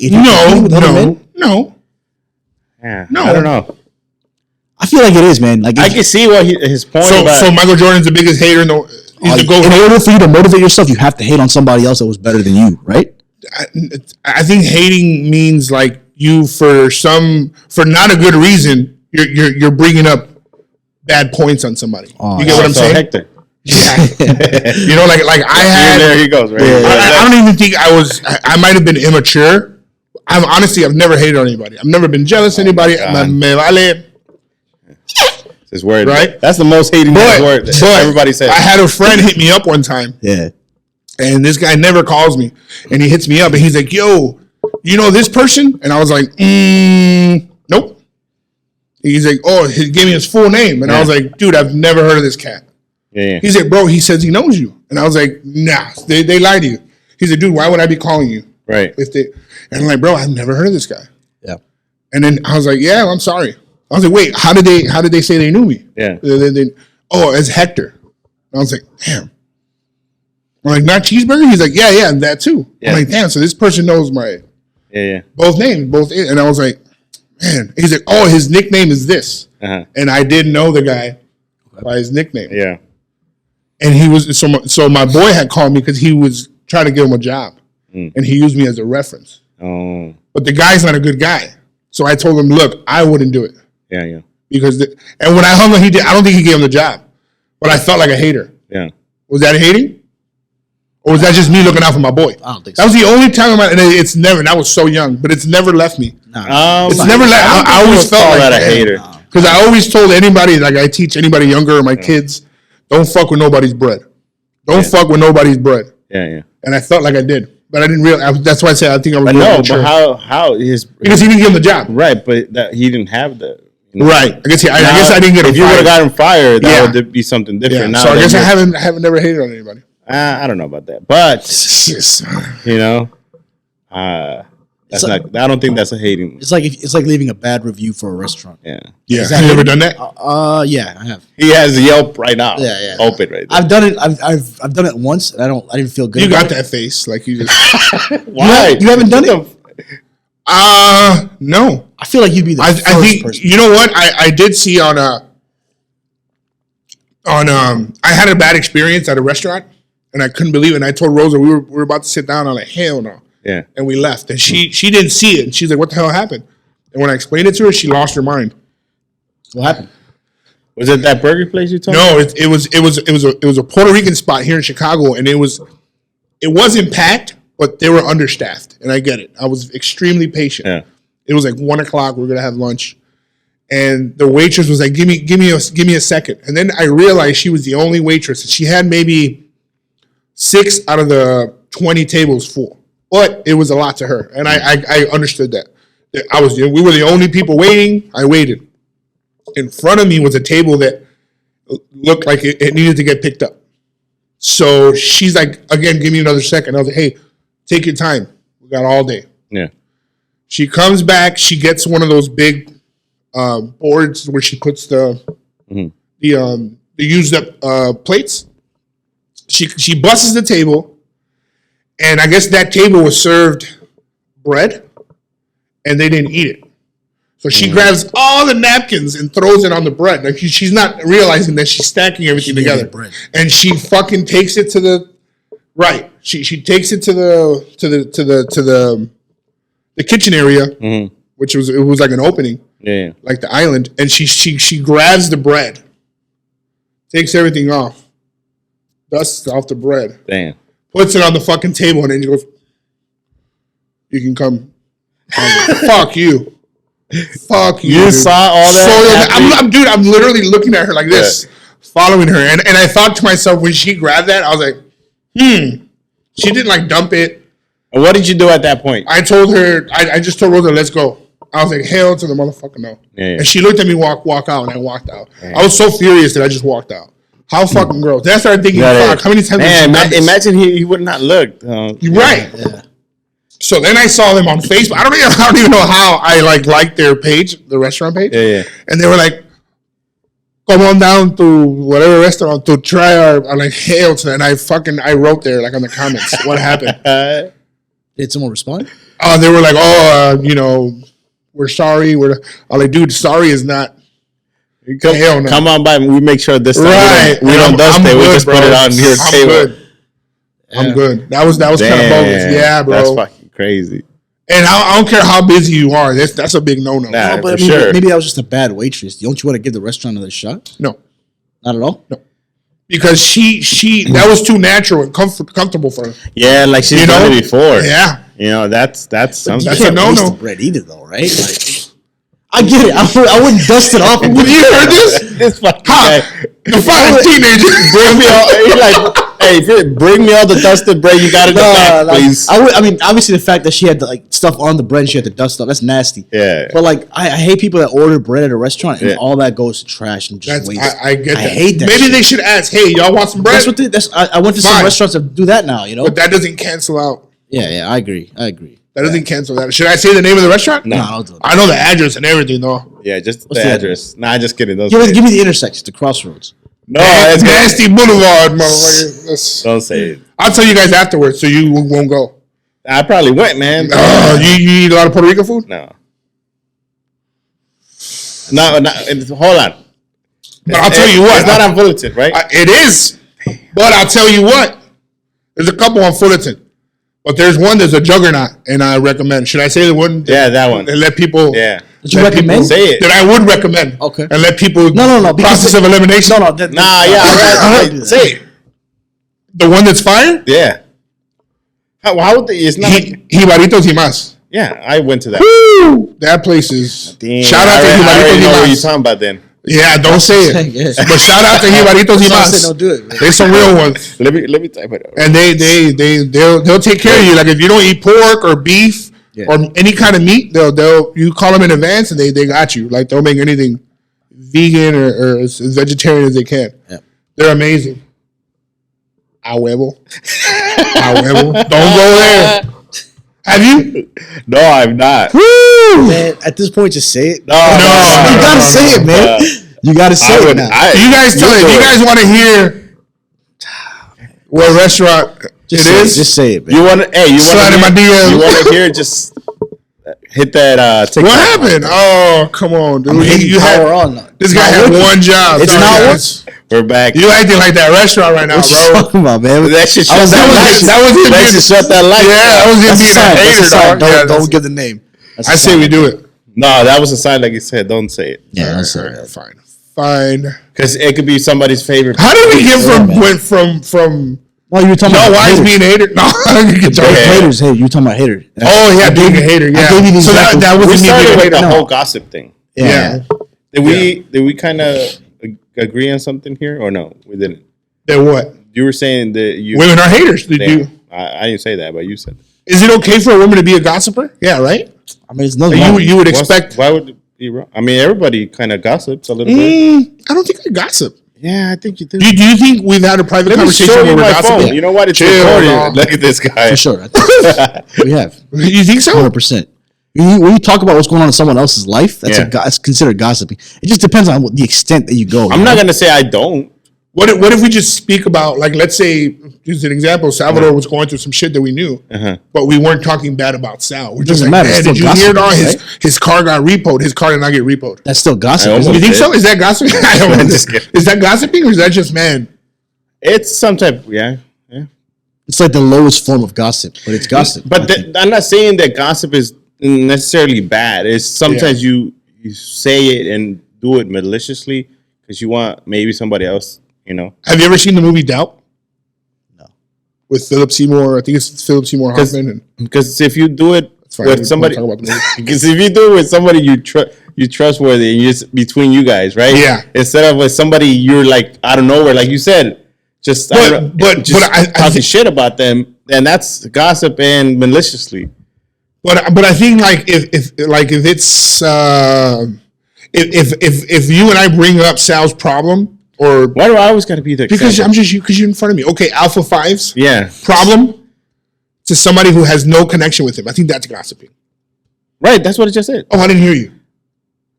No. Yeah, no. I don't know. I feel like it is, man. Like I can see what his point. So Michael Jordan's the biggest hater. In order for you to motivate yourself, you have to hate on somebody else that was better than you, right? I think hating means like you for not a good reason. You're bringing up bad points on somebody. You get what I'm saying? Hector. Yeah. like I had. There he goes. Right. I don't even think I might have been immature. I've never hated on anybody. I've never been jealous of anybody. This word, right? That's the most hating word that everybody says. I had a friend hit me up one time. Yeah. And this guy never calls me. And he hits me up and he's like, yo, you know this person? And I was like, nope. He's like, oh, he gave me his full name. And I was like, dude, I've never heard of this cat. Yeah. He's like, bro, he says he knows you. And I was like, nah, they lied to you. He's like, dude, why would I be calling you? Right. And I'm like, bro, I've never heard of this guy. Yeah. And then I was like, yeah, I'm sorry. I was like, wait, how did they say they knew me? Yeah. It's Hector. And I was like, damn. I'm like, not Cheeseburger? He's like, yeah, and that too. Yeah. I'm like, damn, so this person knows my both names, and I was like, man. He's like, oh, his nickname is this. Uh-huh. And I didn't know the guy by his nickname. Yeah. And he was so my boy had called me because he was trying to give him a job. And he used me as a reference. Oh. But the guy's not a good guy. So I told him, look, I wouldn't do it. Yeah. Because and when I hung him, I don't think he gave him the job. But I felt like a hater. Yeah. Was that hating? Or was that just me looking out for my boy? I don't think so. That was the only time and it's never, and I was so young, but it's never left me. It's never left. I always felt like that a hater. Because I always told anybody, like I teach anybody younger or my kids, don't fuck with nobody's bread. Don't fuck with nobody's bread. Yeah. And I felt like I did. But I didn't realize. That's why I said I think I was. But no, but how is because he didn't give him the job, right? But that he didn't have the right. I guess I didn't get him. If you would have got him fired, that would be something different. Yeah. Now so I guess I haven't never hated on anybody. I don't know about that, but that's not. I don't think that's a hating. It's like leaving a bad review for a restaurant. Yeah. Have you ever done that? Yeah, I have. He has Yelp right now. Yeah. Open right there. I've done it. I've done it once, and I didn't feel good. You got that face, like you just. Why? You haven't done it? No. I feel like you'd be the first person. You know what? I did see on I had a bad experience at a restaurant, and I couldn't believe it. And I told Rosa we were about to sit down. I'm like, hell no. Yeah. And we left. And she didn't see it. And she's like, what the hell happened? And when I explained it to her, she lost her mind. What happened? Was it that burger place you told me? No, it was a Puerto Rican spot here in Chicago, and it wasn't packed, but they were understaffed. And I get it. I was extremely patient. Yeah. It was like 1:00. We were gonna have lunch. And the waitress was like, give me a second. And then I realized she was the only waitress. She had maybe 6 out of the 20 tables full. But it was a lot to her, and I understood that. We were the only people waiting. I waited. In front of me was a table that looked like it needed to get picked up. So she's like, again, give me another second. I was like, hey, take your time. We got all day. Yeah. She comes back. She gets one of those big boards where she puts the used up plates. She busses the table, and I guess that table was served bread, and they didn't eat it. So she grabs all the napkins and throws it on the bread. Like she's not realizing that she's stacking everything together, and she fucking takes it to the right. She takes it to the kitchen area, which was like an opening, like the island, and she grabs the bread, takes everything off, dusts off the bread, puts it on the fucking table, and then she goes, "You can come." Fuck you. Fuck you. You saw all that? So, I'm literally looking at her like this, following her. And I thought to myself, when she grabbed that, I was like, She didn't like dump it. And what did you do at that point? I told her, I just told Rosa, let's go. I was like, hell to the motherfucker no. And she looked at me walk out, and I walked out. I was so furious that I just walked out. How fucking gross. Then I started thinking, fuck, how many times imagine he would not look. You're right. Yeah. So then I saw them on Facebook. I don't even know how I liked their page, the restaurant page. And they were like, come on down to whatever restaurant to try I'm like, hell to that. And I wrote there like on the comments what happened. Did someone respond? They were like, we're sorry. I'm like, dude, sorry is not. Hell no. Come on by. We make sure this time we don't dust it. We just put it on your table. I'm good. That was kind of bogus. Yeah, bro. That's fucking crazy. And I don't care how busy you are. That's a big no-no. Nah, no, but maybe that was just a bad waitress. Don't you want to give the restaurant another shot? No. Not at all? No. Because she that was too natural and comfortable for her. Yeah, like she's done it before. Yeah. That's something. That's a no-no. Bread either, though, right? Like, I get it. I wouldn't dust it off. Have you heard this? This fucking guy. The fucking teenager. Bring me all. Hey, bring me all the dusted bread you got in the back, please. I mean, obviously the fact that she had stuff on the bread and she had to dust stuff, that's nasty. Yeah. But I hate people that order bread at a restaurant and all that goes to trash and just waste. I get that. I hate that. Maybe they should ask, hey, y'all want some bread? I went to some restaurants that do that now, But that doesn't cancel out. Yeah, I agree. That doesn't cancel that. Should I say the name of the restaurant? No. I know the address and everything, though. Yeah, just the address. Nah, just kidding. Give me the intersection, the crossroads. No, it's Nasty Boulevard, motherfucker. Don't say it. I'll tell you guys afterwards, so you won't go. I probably went, man. You eat a lot of Puerto Rican food? No. Hold on. But I'll tell you what. It's not on Fullerton, right? It is. But I'll tell you what. There's a couple on Fullerton. But there's a Juggernaut, and I recommend. Should I say the one? Yeah, that one. And let people. Yeah. Did you recommend? Say it. That I would recommend. Okay. And let people. No. Process of elimination. No. Say it. The one that's fire? Yeah. How would they? It's not. Jibaritos y Más. Yeah, I went to that. Woo! That place is. Damn, shout out to Jibaritos y I know what you're Más. talking about then. Yeah, don't say it. But shout out to Jibaritos y Más. Don't do it. There's some real ones. Let me type it out. And they'll take care of you. Like if you don't eat pork or beef or any kind of meat, you call them in advance and they got you. Like they'll make anything vegan or as vegetarian as they can. Yeah. They're amazing. A huevo. Don't go there. Have you? No, I've not. Woo! Man, at this point, just say it. No, you gotta say it, man. You gotta say it now. You guys tell it. If you guys want to hear what restaurant it is, just say it, man. You want to hear? Just hit that. What happened? Oh, come on, dude. This guy had one job. It's not what. We're back. You acting like that restaurant right now, bro. What you talking about, man? That shit shut that light. That was him. That shit shut that light. Yeah, that was him being a hater, dog. Don't give the name. I say we do it. No, that was a sign like you said. Don't say it. Yeah, don't say it. Fine. Because it could be somebody's favorite. How did we get from? Well, you were talking about why is being a hater? No, haters. Hey, you were talking about hater. Oh yeah, being a hater. Yeah. So that was we started with the whole gossip thing. Yeah. Did we kind of agree on something here or no? We didn't. Then what? You were saying that women are haters. Did you? I didn't say that, but you said. Is it okay for a woman to be a gossiper? Yeah, right. I mean, it's nothing. You would expect. Why would it be wrong? I mean, everybody kind of gossips a little bit. I don't think I gossip. Yeah, I think you do. Do you think we've had a private conversation where we're gossiping? Yeah. You know what? It's recorded. Look at this guy. For sure. We have. You think so? 100%. When you talk about what's going on in someone else's life, that's considered gossiping. It just depends on the extent that you go. I'm not going to say I don't. What if we just speak about, like, let's say, use an example, Salvador was going through some shit that we knew, but we weren't talking bad about Sal. We're just like, man, did you hear it all? His car got repoed. His car did not get repoed. That's still gossiping. You think so? Is that gossiping? I don't know. Is that gossiping or is that just, man? It's some type, yeah. It's like the lowest form of gossip, but it's gossip. But I'm not saying that gossip is necessarily bad. It's sometimes you say it and do it maliciously because you want maybe somebody else. You know, have you ever seen the movie Doubt? No. With Philip Seymour, I think it's Philip Seymour Hoffman. Because if you do it with somebody, because if you do it with somebody you trustworthy and just between you guys, right? Yeah. Instead of with somebody you're like out of nowhere, like you said, just talking shit about them, then that's gossip and maliciously. But I think like if it's if you and I bring up Sal's problem. Or why do I always got to be there? Because you're in front of me. Okay, Alpha 5's problem to somebody who has no connection with him. I think that's gossiping. Right, that's what I just said. Oh, I didn't hear you.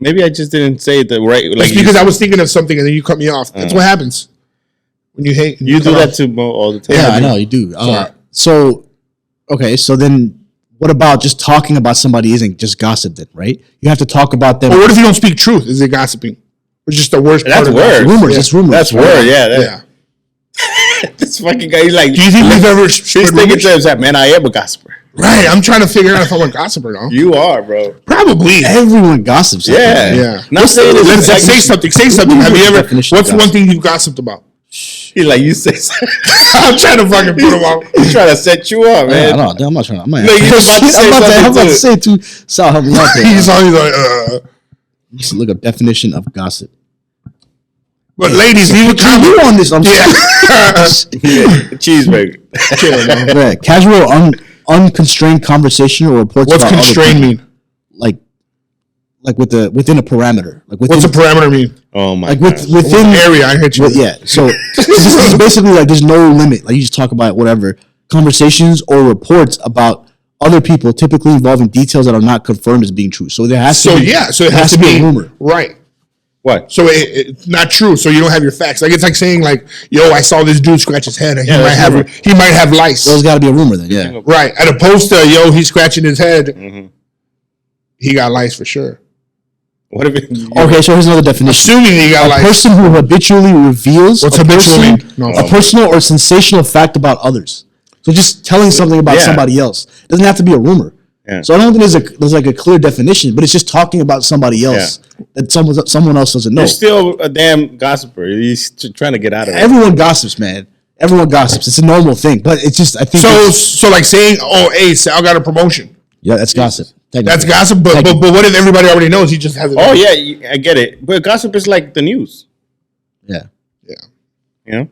Maybe I just didn't say the right. Like because I was thinking of something and then you cut me off. That's what happens when you hate. You do that to Mo all the time. Yeah, I know you do. So then what about just talking about somebody isn't just gossip then, right? You have to talk about them. Or what if you don't speak truth? Is it gossiping? It's just the worst part of it. Rumors. That's rumors. That's word. Yeah. This fucking guy, he's like, do you think we've ever? He's thinking to himself, man, I am a gossiper. Right. I'm trying to figure out if I'm a gossiper now. You are, bro. Probably. Everyone gossips. Yeah. Not saying let's say something. Say something. Have you ever? What's one thing you've gossiped about? He's like, you say something. I'm trying to fucking put him out. He's trying to set you up, man. I'm not trying. I'm about to say too. Sal, help me out there. He's always like, You should look up definition of gossip. But ladies, leave a comment. You on this? Cheeseburger. Right. Casual, unconstrained conversation or reports. What's constrained mean? Like within a parameter. Like what's a parameter mean? Oh my! Like within area, I hit you. Yeah. So this is basically like there's no limit. Like you just talk about whatever conversations or reports about other people, typically involving details that are not confirmed as being true. So there has to. So it has to be a rumor, right? What? So it's not true. So you don't have your facts. Like it's like saying like, "Yo, I saw this dude scratch his head. And he might have lice." So it's got to be a rumor then. Yeah. Right. As opposed to "Yo, he's scratching his head. Mm-hmm. He got lice for sure." What if okay, so here's another definition. Assuming he got lice. A person who habitually reveals a personal or sensational fact about others. So just telling something about somebody else. It doesn't have to be a rumor. Yeah. So I don't think there's like a clear definition, but it's just talking about somebody else that someone else doesn't know. You're still a damn gossiper. He's trying to get out of it. Everyone gossips, man. Everyone gossips. It's a normal thing, but it's just I think so like saying, "Oh, hey, Sal got a promotion." Yeah, that's gossip. That's gossip, but what if everybody already knows? He just hasn't. Oh yeah, I get it. But gossip is like the news. Yeah. You know.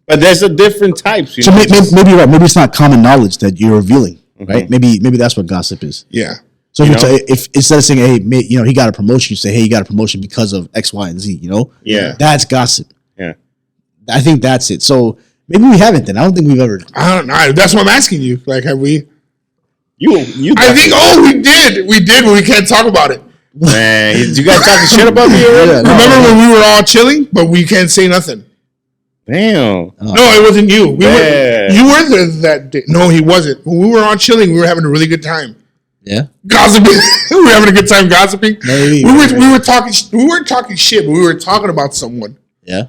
But there's a different types. So maybe you're right. Maybe it's not common knowledge that you're revealing, right? Maybe that's what gossip is. Yeah. So if instead of saying, "Hey, he got a promotion," you say, "Hey, he got a promotion because of X, Y, and Z." You know. Yeah. That's gossip. Yeah. I think that's it. So maybe we haven't. Then I don't think we've ever. I don't know. That's what I'm asking you. Like, have we? You. I think. We did, but we can't talk about it. Man, you guys talking shit about me already? Yeah, Remember when we were all chilling, but we can't say nothing. Damn. No, it wasn't you. You weren't there that day. No, he wasn't. When we were all chilling, we were having a really good time. Yeah. Gossiping. We were having a good time gossiping. Maybe. We were talking. We weren't talking shit, but we were talking about someone. Yeah.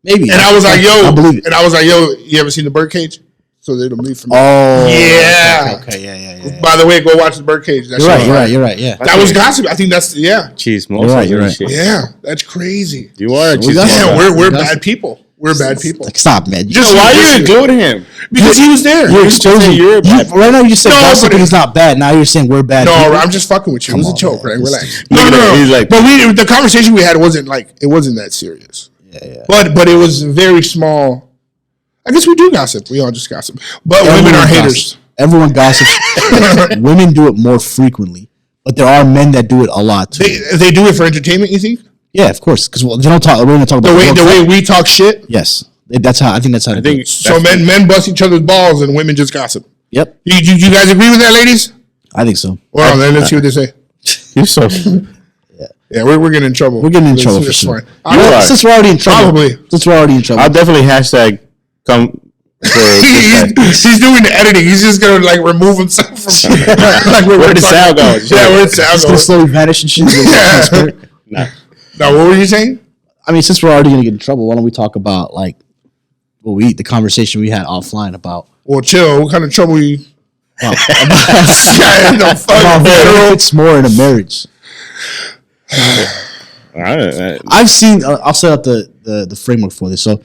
Maybe. And I was like, "Yo," I believe it. And I was like, "Yo, you ever seen the Birdcage?" So they don't leave from. Oh. Yeah. Okay. Yeah. By the way, go watch the Birdcage. You're right. Yeah. That was gossip. I think that's Jeez, you're right. Yeah, that's crazy. You are. We're bad people. We're bad people. Like, stop, man. Why are you including him? Because he was there. You're exposing. Right now, you just said gossiping is not bad. Now you're saying we're bad. No, people. I'm just fucking with you. It was a joke, right? Relax. No. He's like, but the conversation we had wasn't that serious. Yeah. But it was very small. I guess we do gossip. We all just gossip. But women are haters. Everyone gossips. Women do it more frequently, but there are men that do it a lot too. They do it for entertainment. You think? Yeah, of course. Because they don't talk. We're going to talk about the way we talk shit. Yes, that's how. I think that's how. So men bust each other's balls and women just gossip. Yep. You guys agree with that, ladies? I think so. Well, then let's see what they say. You're so. Yeah, we're getting in trouble. We're getting in trouble for sure. Since we're already in trouble. I'll definitely hashtag come. He's doing the editing. He's just gonna like remove himself from like where the sound goes. Yeah, where the sound goes. He's gonna slowly vanish and shit. No, what were you saying? I mean, since we're already gonna get in trouble, why don't we talk about like the conversation we had offline about? Well, chill. What kind of trouble you? About it's more in a marriage. I've seen. I'll set up the framework for this. So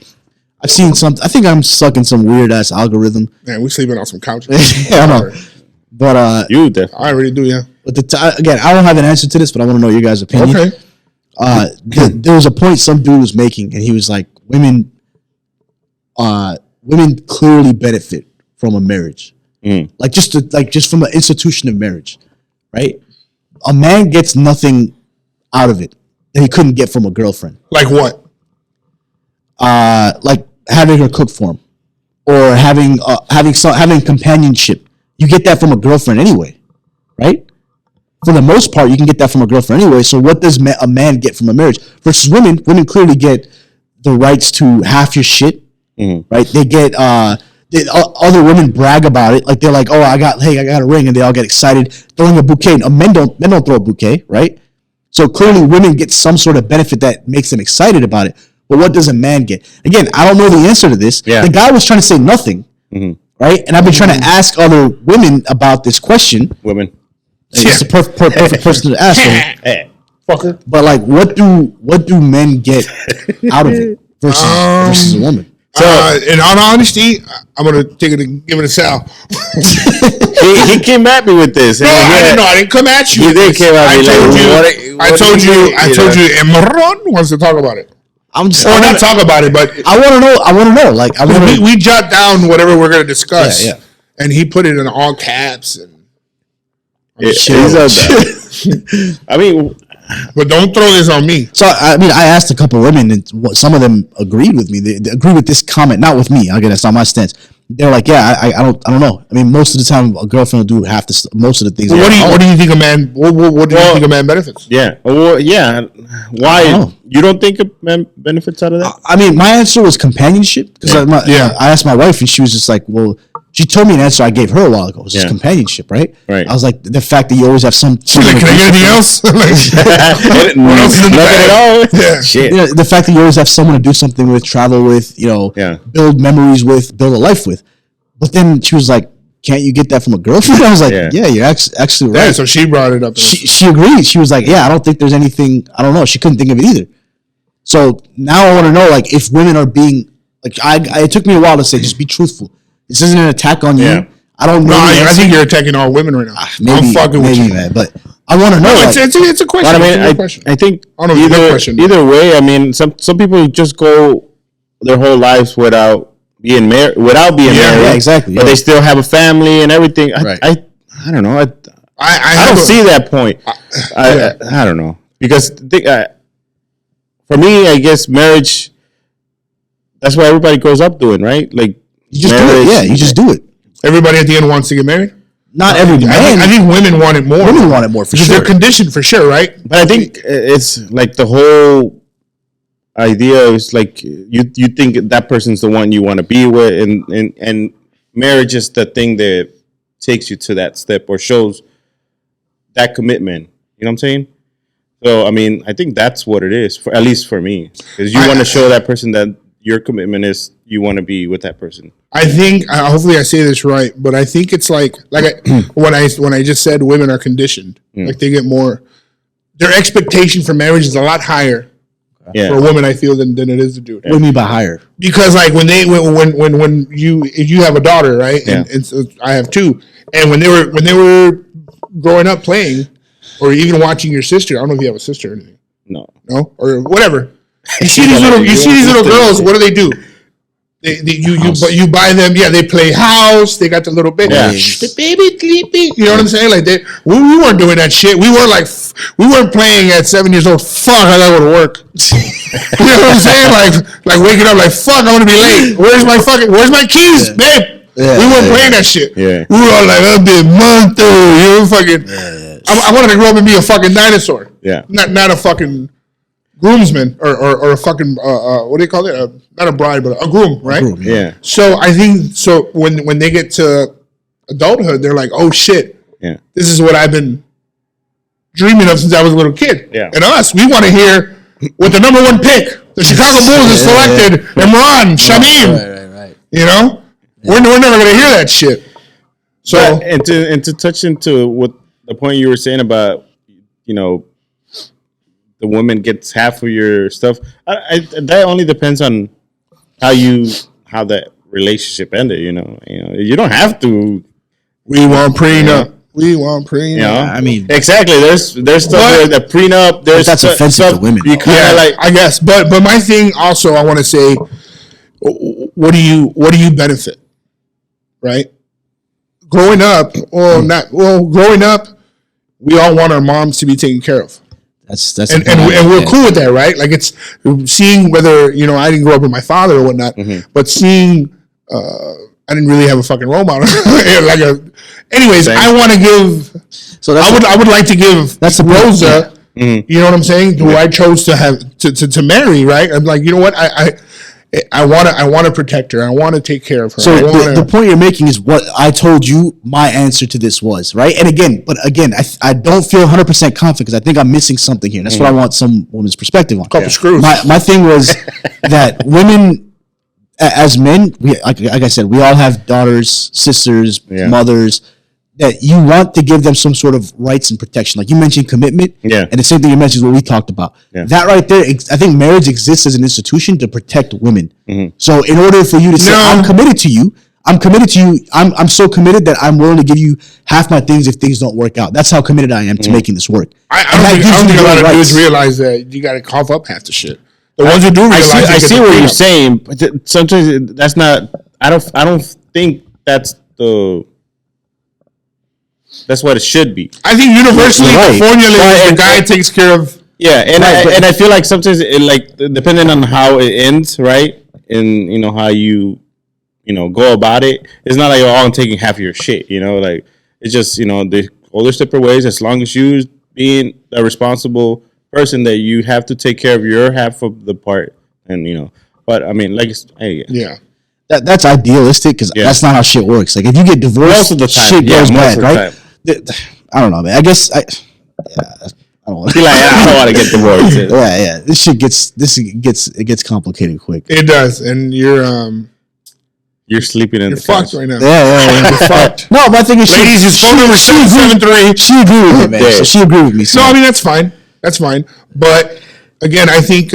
I've seen some. I think I'm stuck in some weird ass algorithm. Man, we're sleeping on some couches. Yeah, I know. But you definitely. I already do. Yeah. But again, I don't have an answer to this, but I want to know your guys' opinion. Okay. There was a point some dude was making, and he was like, women clearly benefit from a marriage, like just from an institution of marriage, right? A man gets nothing out of it that he couldn't get from a girlfriend. Like what? Like having her cook for him, or having companionship. You get that from a girlfriend anyway, right? For the most part, you can get that from a girlfriend anyway. So what does a man get from a marriage? Versus women clearly get the rights to half your shit, right? They get other women brag about it, like they're like, oh, I got a ring, and they all get excited throwing a bouquet. Men don't throw a bouquet, right? So clearly, women get some sort of benefit that makes them excited about it. But what does a man get? Again, I don't know the answer to this. Yeah. The guy was trying to say nothing, right? And I've been trying to ask other women about this question. Women. It's a perfect person to ask them. Fucker. But like, what do men get out of it versus a woman? So, in all honesty, I'm gonna take it and give it a Sal. he came at me with this. No, I didn't come at you. He did came at me. I told you, and Marron wants to talk about it. I'm just not talk about it, but I want to know. Like, we jot down whatever we're gonna discuss. Yeah. And he put it in all caps and. I mean, but don't throw this on me. So I mean, I asked a couple of women, and some of them agreed with me. They agree with this comment, not with me. Again, that's not my stance. They're like, yeah, I don't know. I mean, most of the time, a girlfriend will do most of the things. Well, what do you think a man? What do you think a man benefits? Yeah. Well, yeah. Why you don't think a man benefits out of that? I mean, my answer was companionship because I asked my wife, and she was just like, well. She told me an answer I gave her a while ago. It was just companionship, right? Right. I was like, the fact that you always have some. Can I get anything else? What else is in the bag? At all? Yeah. Shit. You know, the fact that you always have someone to do something with, travel with, build memories with, build a life with. But then she was like, "Can't you get that from a girlfriend?" I was like, "Yeah, you're actually right." Yeah, so she brought it up. She agreed. She was like, "Yeah, I don't think there's anything. I don't know." She couldn't think of it either. So now I want to know, like, if women are being like, it took me a while to say, just be truthful. This isn't an attack on you. Yeah. I don't know. No, I think you're attacking all women right now. I'm fucking with you, man. But I want to know. It's a question. I think either way. I mean, some people just go their whole lives without being married. Yeah, exactly. But they still have a family and everything. Right. I don't know. I don't see that point. I don't know because for me, I guess marriage. That's what everybody grows up doing, right? Like. You just do it. Yeah, you just do it. Everybody at the end wants to get married? Not every man. I think women want it more. Women want it more for sure. They're conditioned for sure, right? But I think it's like the whole idea is like you think that person's the one you want to be with, and marriage is the thing that takes you to that step or shows that commitment. You know what I'm saying? So, I mean, I think that's what it is, at least for me. Because you want to show that person that your commitment is you want to be with that person. I think, hopefully I say this right, but I think it's like when I just said women are conditioned, like they get more, their expectation for marriage is a lot higher for a woman, I feel, than it is a dude. What do you mean by higher? Because like when if you have a daughter, right, and so I have two, and when they were growing up playing, or even watching your sister, I don't know if you have a sister or anything. No, or whatever. You see these little girls. What do? You buy them. Yeah, they play house. They got the little baby. Yeah. The baby sleeping. You know what I'm saying? Like we weren't doing that shit. We weren't playing at 7 years old. Fuck, I gotta go to work. You know what I'm saying? Like waking up like fuck. I'm gonna be late. Where's my keys, babe? Yeah, we weren't playing that shit. Yeah. We were all like, I'll be a month old. You know, fucking. I wanted to grow up and be a fucking dinosaur. Yeah. Not a fucking groomsman or a fucking what do you call it? Not a bride, but a groom, right? Groom, yeah. So I think when they get to adulthood, they're like, oh shit, yeah, this is what I've been dreaming of since I was a little kid. Yeah. And we want to hear what the number one pick, the Chicago Bulls has selected, Imran, Shamim. Right. You know, we're never gonna hear that shit. So and to touch into what the point you were saying about, you know, the woman gets half of your stuff. That only depends on how that relationship ended. You know, you don't have to. We want prenup. We want prenup. You know? I mean, exactly. There's stuff like the prenup. That's offensive stuff, to women. I guess. But my thing also, I want to say, what do you benefit, right? Growing up, growing up, we all want our moms to be taken care of. And we're cool with that, right? Like it's seeing whether, you know, I didn't grow up with my father or whatnot, but seeing I didn't really have a fucking role model. Anyways, same. I want to give. So I would like to give Rosa. You know what I'm saying? Who I chose to have to marry, right? I'm like, you know what? I want to protect her. I want to take care of her. So the point you're making is what I told you my answer to this was, right? And again, I don't feel 100% confident because I think I'm missing something here. That's what I want some woman's perspective on. Couple screws. My thing was that women, as men, like I said, we all have daughters, sisters, mothers, that you want to give them some sort of rights and protection. Like you mentioned commitment. Yeah. And the same thing you mentioned is what we talked about. Yeah. That right there, I think marriage exists as an institution to protect women. Mm-hmm. So in order for you to say, I'm committed to you, I'm so committed that I'm willing to give you half my things if things don't work out. That's how committed I am to making this work. I don't think a lot of dudes realize that you got to cough up half the shit. The ones who do realize I see what you're saying, but sometimes that's not, I don't think that's what it should be. I think universally the guy takes care of. Yeah, and I feel like sometimes depending on how it ends, right, and you know how you go about it, it's not like I'm taking half of your shit. You know, like it's just they go their separate ways. As long as you being a responsible person, that you have to take care of your half of the part, and But I mean, yeah. That's idealistic because that's not how shit works. Like if you get divorced, most of the time, shit goes bad, right? I don't know, man. I guess I don't want to. I don't want to get divorced. Yeah. This gets complicated quick. It does, and you're sleeping in. You're fucked right now. Yeah. You're fucked. No, my thing is, ladies, his phone number 773. She agreed with me, man. So she agreed with me. So. No, I mean that's fine. That's fine. But again, I think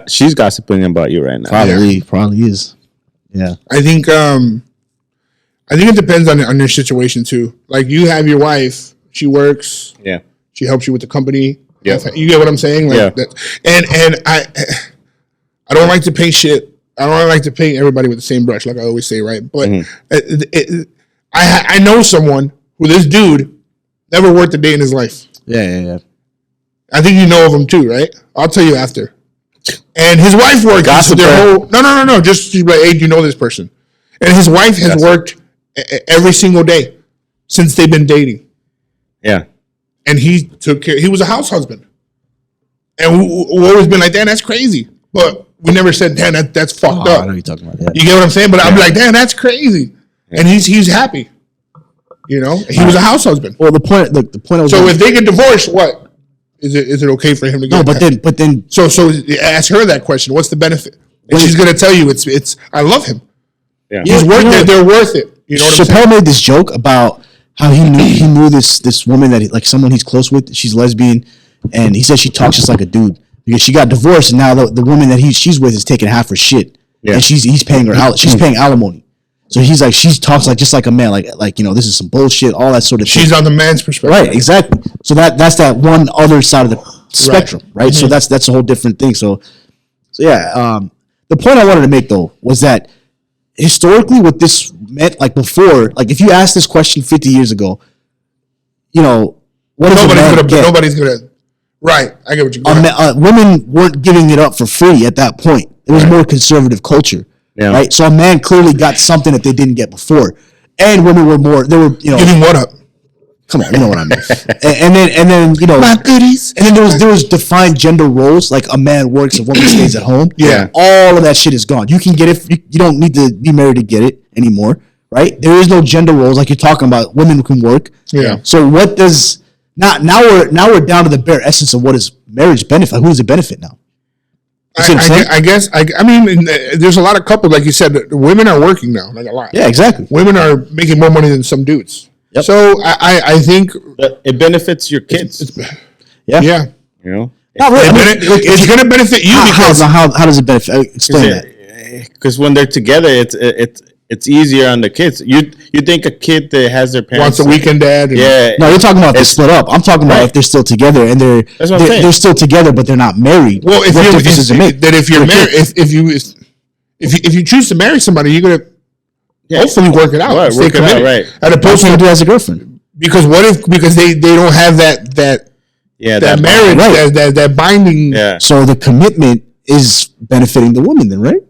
she's gossiping about you right now. Probably is. Yeah. I think it depends on your situation too. Like you have your wife, she works. Yeah. She helps you with the company. Yeah. You get what I'm saying? Like that. And I don't like to paint shit. I don't like to paint everybody with the same brush, like I always say, right? But I know someone who this dude never worked a day in his life. Yeah. I think you know of him too, right? I'll tell you after. And his wife worked. No. Just like, hey, do you know this person? And his wife has worked every single day since they've been dating. Yeah. And he took care. He was a house husband. And we've always been like, damn, that's crazy. But we never said, damn, that's fucked up. I know what you're talking about. Yeah. You get what I'm saying? But I'm like, damn, that's crazy. Yeah. And he's happy. He was a house husband. Well, the point was. So if they get divorced, what? Is it okay for him to get? No, but then. So ask her that question. What's the benefit? And she's gonna tell you it's. I love him. Yeah, he's worth it. They're worth it. You know what I'm saying? Chappelle made this joke about how he knew this woman that like someone he's close with. She's lesbian, and he said she talks just like a dude because she got divorced, and now the woman that she's with is taking half her shit, and he's paying her out. She's paying alimony. So he's like, she talks like just like a man, like this is some bullshit, all that sort of. She's on the man's perspective, right? Exactly. So that's that one other side of the spectrum, right? Mm-hmm. So that's a whole different thing. So yeah. The point I wanted to make though was that historically, what this meant, like before, like if you asked this question 50 years ago, you know, nobody's gonna. Right, I get what you're saying. Women weren't giving it up for free at that point. It was more conservative culture, right? So a man clearly got something that they didn't get before, and women were more. They were, you know, giving what up? Come on, you know what I mean. and then you know, my goodies. And then there was defined gender roles, like a man works, a woman stays at home. Yeah, all of that shit is gone. You can get it. You don't need to be married to get it anymore, right? There is no gender roles like you're talking about. Women can work. Yeah. So what does now we're down to the bare essence of what is marriage benefit? Who does it benefit now? I guess I mean, there's a lot of couples, like you said, women are working now, like a lot. Yeah, exactly. Women are making more money than some dudes. Yep. So I think it benefits your kids. Yeah. You know, not really. It's going to benefit you because how does it benefit? Explain that. Because when they're together, it's easier on the kids. You think a kid that has their parents wants a weekend dad? No, you're talking about they split up. I'm talking about if they're still together and they're still together, but they're not married. Well, if you're married, if you choose to marry somebody, you're gonna hopefully work it out. Right, stay committed. Right. As opposed to do as a girlfriend. Because because they don't have that marriage, right. that binding. Yeah. So the commitment is benefiting the woman, then, right?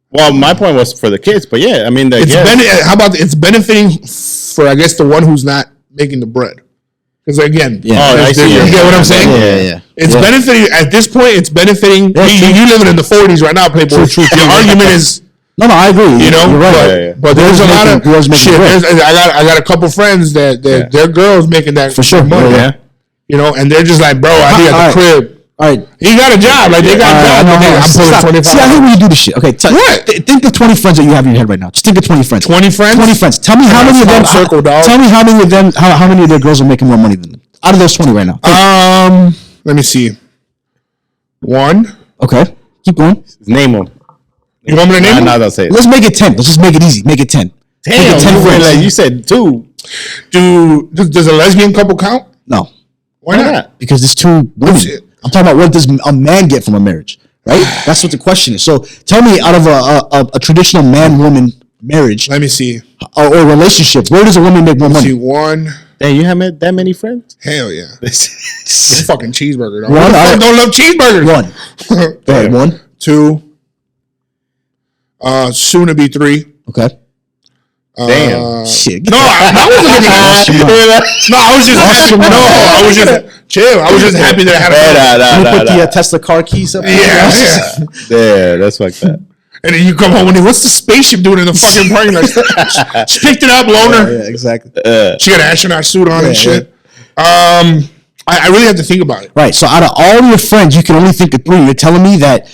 Well, my point was for the kids, but yeah, I mean, how about it's benefiting for, I guess, the one who's not making the bread? Because again, you get what I'm saying? Yeah. It's benefiting at this point. It's benefiting. You living in the 40s right now, Playboy. True. The argument is. No, I agree. You know, you're right. But there's a lot of shit. I got a couple friends that their girls making that for sure money. Yeah. You know, and they're just like, bro, I be at the crib. All right, he got a job. Like they got a job. I'm pulling 25. See, I hate when you do this shit. Okay, think of 20 friends that you have in your head right now. Just think of 20 friends. 20 friends. 20 friends. Tell me how many of them. Tell me how many of them. How many of their girls are making more money than them out of those 20 right now? Let me see. One. Okay, keep going. Name them. You want me to name them? No, don't say it. Let's make it 10. Let's just make it easy. Make it 10. Damn, 10 friends. Like you said 2. Does a lesbian couple count? No. Why not? Because there's 2 women. I'm talking about what does a man get from a marriage, right? That's what the question is. So tell me, out of a traditional man-woman marriage, let me see, or relationship, where does a woman make more money? See, one. Damn, you have that many friends? Hell yeah. Fucking cheeseburger. Dog. One. Don't love cheeseburgers. One. Go ahead. 1, 2. Soon to be 3. Okay. Damn. Shit. No, I wasn't looking at No, I was just happy. No, I was just chill. I was just happy that I had a put the Tesla car keys up. Yeah, that's like that. And then you come home and what's the spaceship doing in the fucking parking lot? She picked it up, loner. Yeah, exactly. She got an astronaut suit on and shit. I really have to think about it. Right. So out of all your friends, you can only think of 3. You're telling me that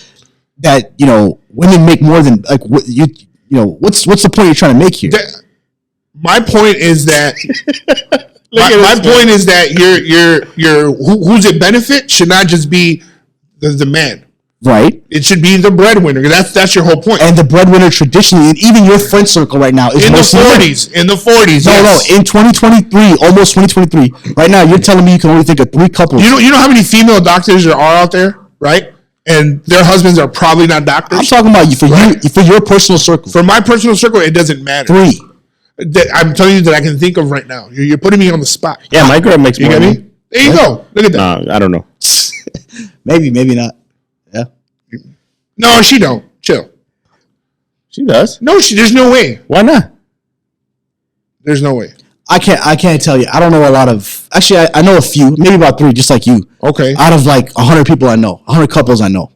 you know women make more than like what you know. What's the point you're trying to make here? My point is that my point is that your who's it benefit should not just be the man. Right. It should be the breadwinner. That's your whole point. And the breadwinner traditionally, and even your friend circle right now is in the 40s. In the 40s. No, in 2023, almost 2023. Right now, you're telling me you can only think of 3 couples. You know how many female doctors there are out there, right? And their husbands are probably not doctors. I'm talking about for your personal circle. For my personal circle, it doesn't matter. 3. I'm telling you that I can think of right now. You're putting me on the spot. Yeah, my girl makes more money. You get me? There you go. Look at that. No, I don't know. maybe not. Yeah. No, she don't. Chill. She does. No, there's no way. Why not? There's no way. I can't tell you. I don't know a lot of. Actually, I know a few, maybe about 3, just like you. Okay. Out of like 100 people I know, 100 couples I know.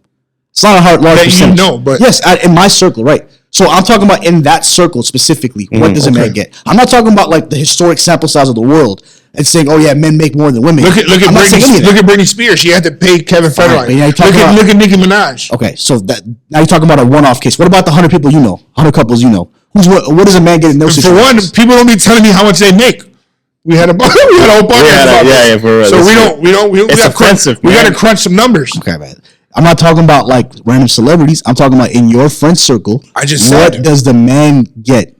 It's not a large percentage. But yes, in my circle, right? So I'm talking about in that circle specifically. What does a man get? I'm not talking about like the historic sample size of the world and saying, oh yeah, men make more than women. Look at Britney Spears. She had to pay Kevin Federline. Look at Nicki Minaj. Okay, so now you're talking about a one-off case. What about the 100 people you know, 100 couples you know? What does a man get in those situations? For one, people don't be telling me how much they make. We had a whole bunch of for real. So we got to crunch some numbers. Okay, man. I'm not talking about like random celebrities. I'm talking about in your friend circle. What does the man get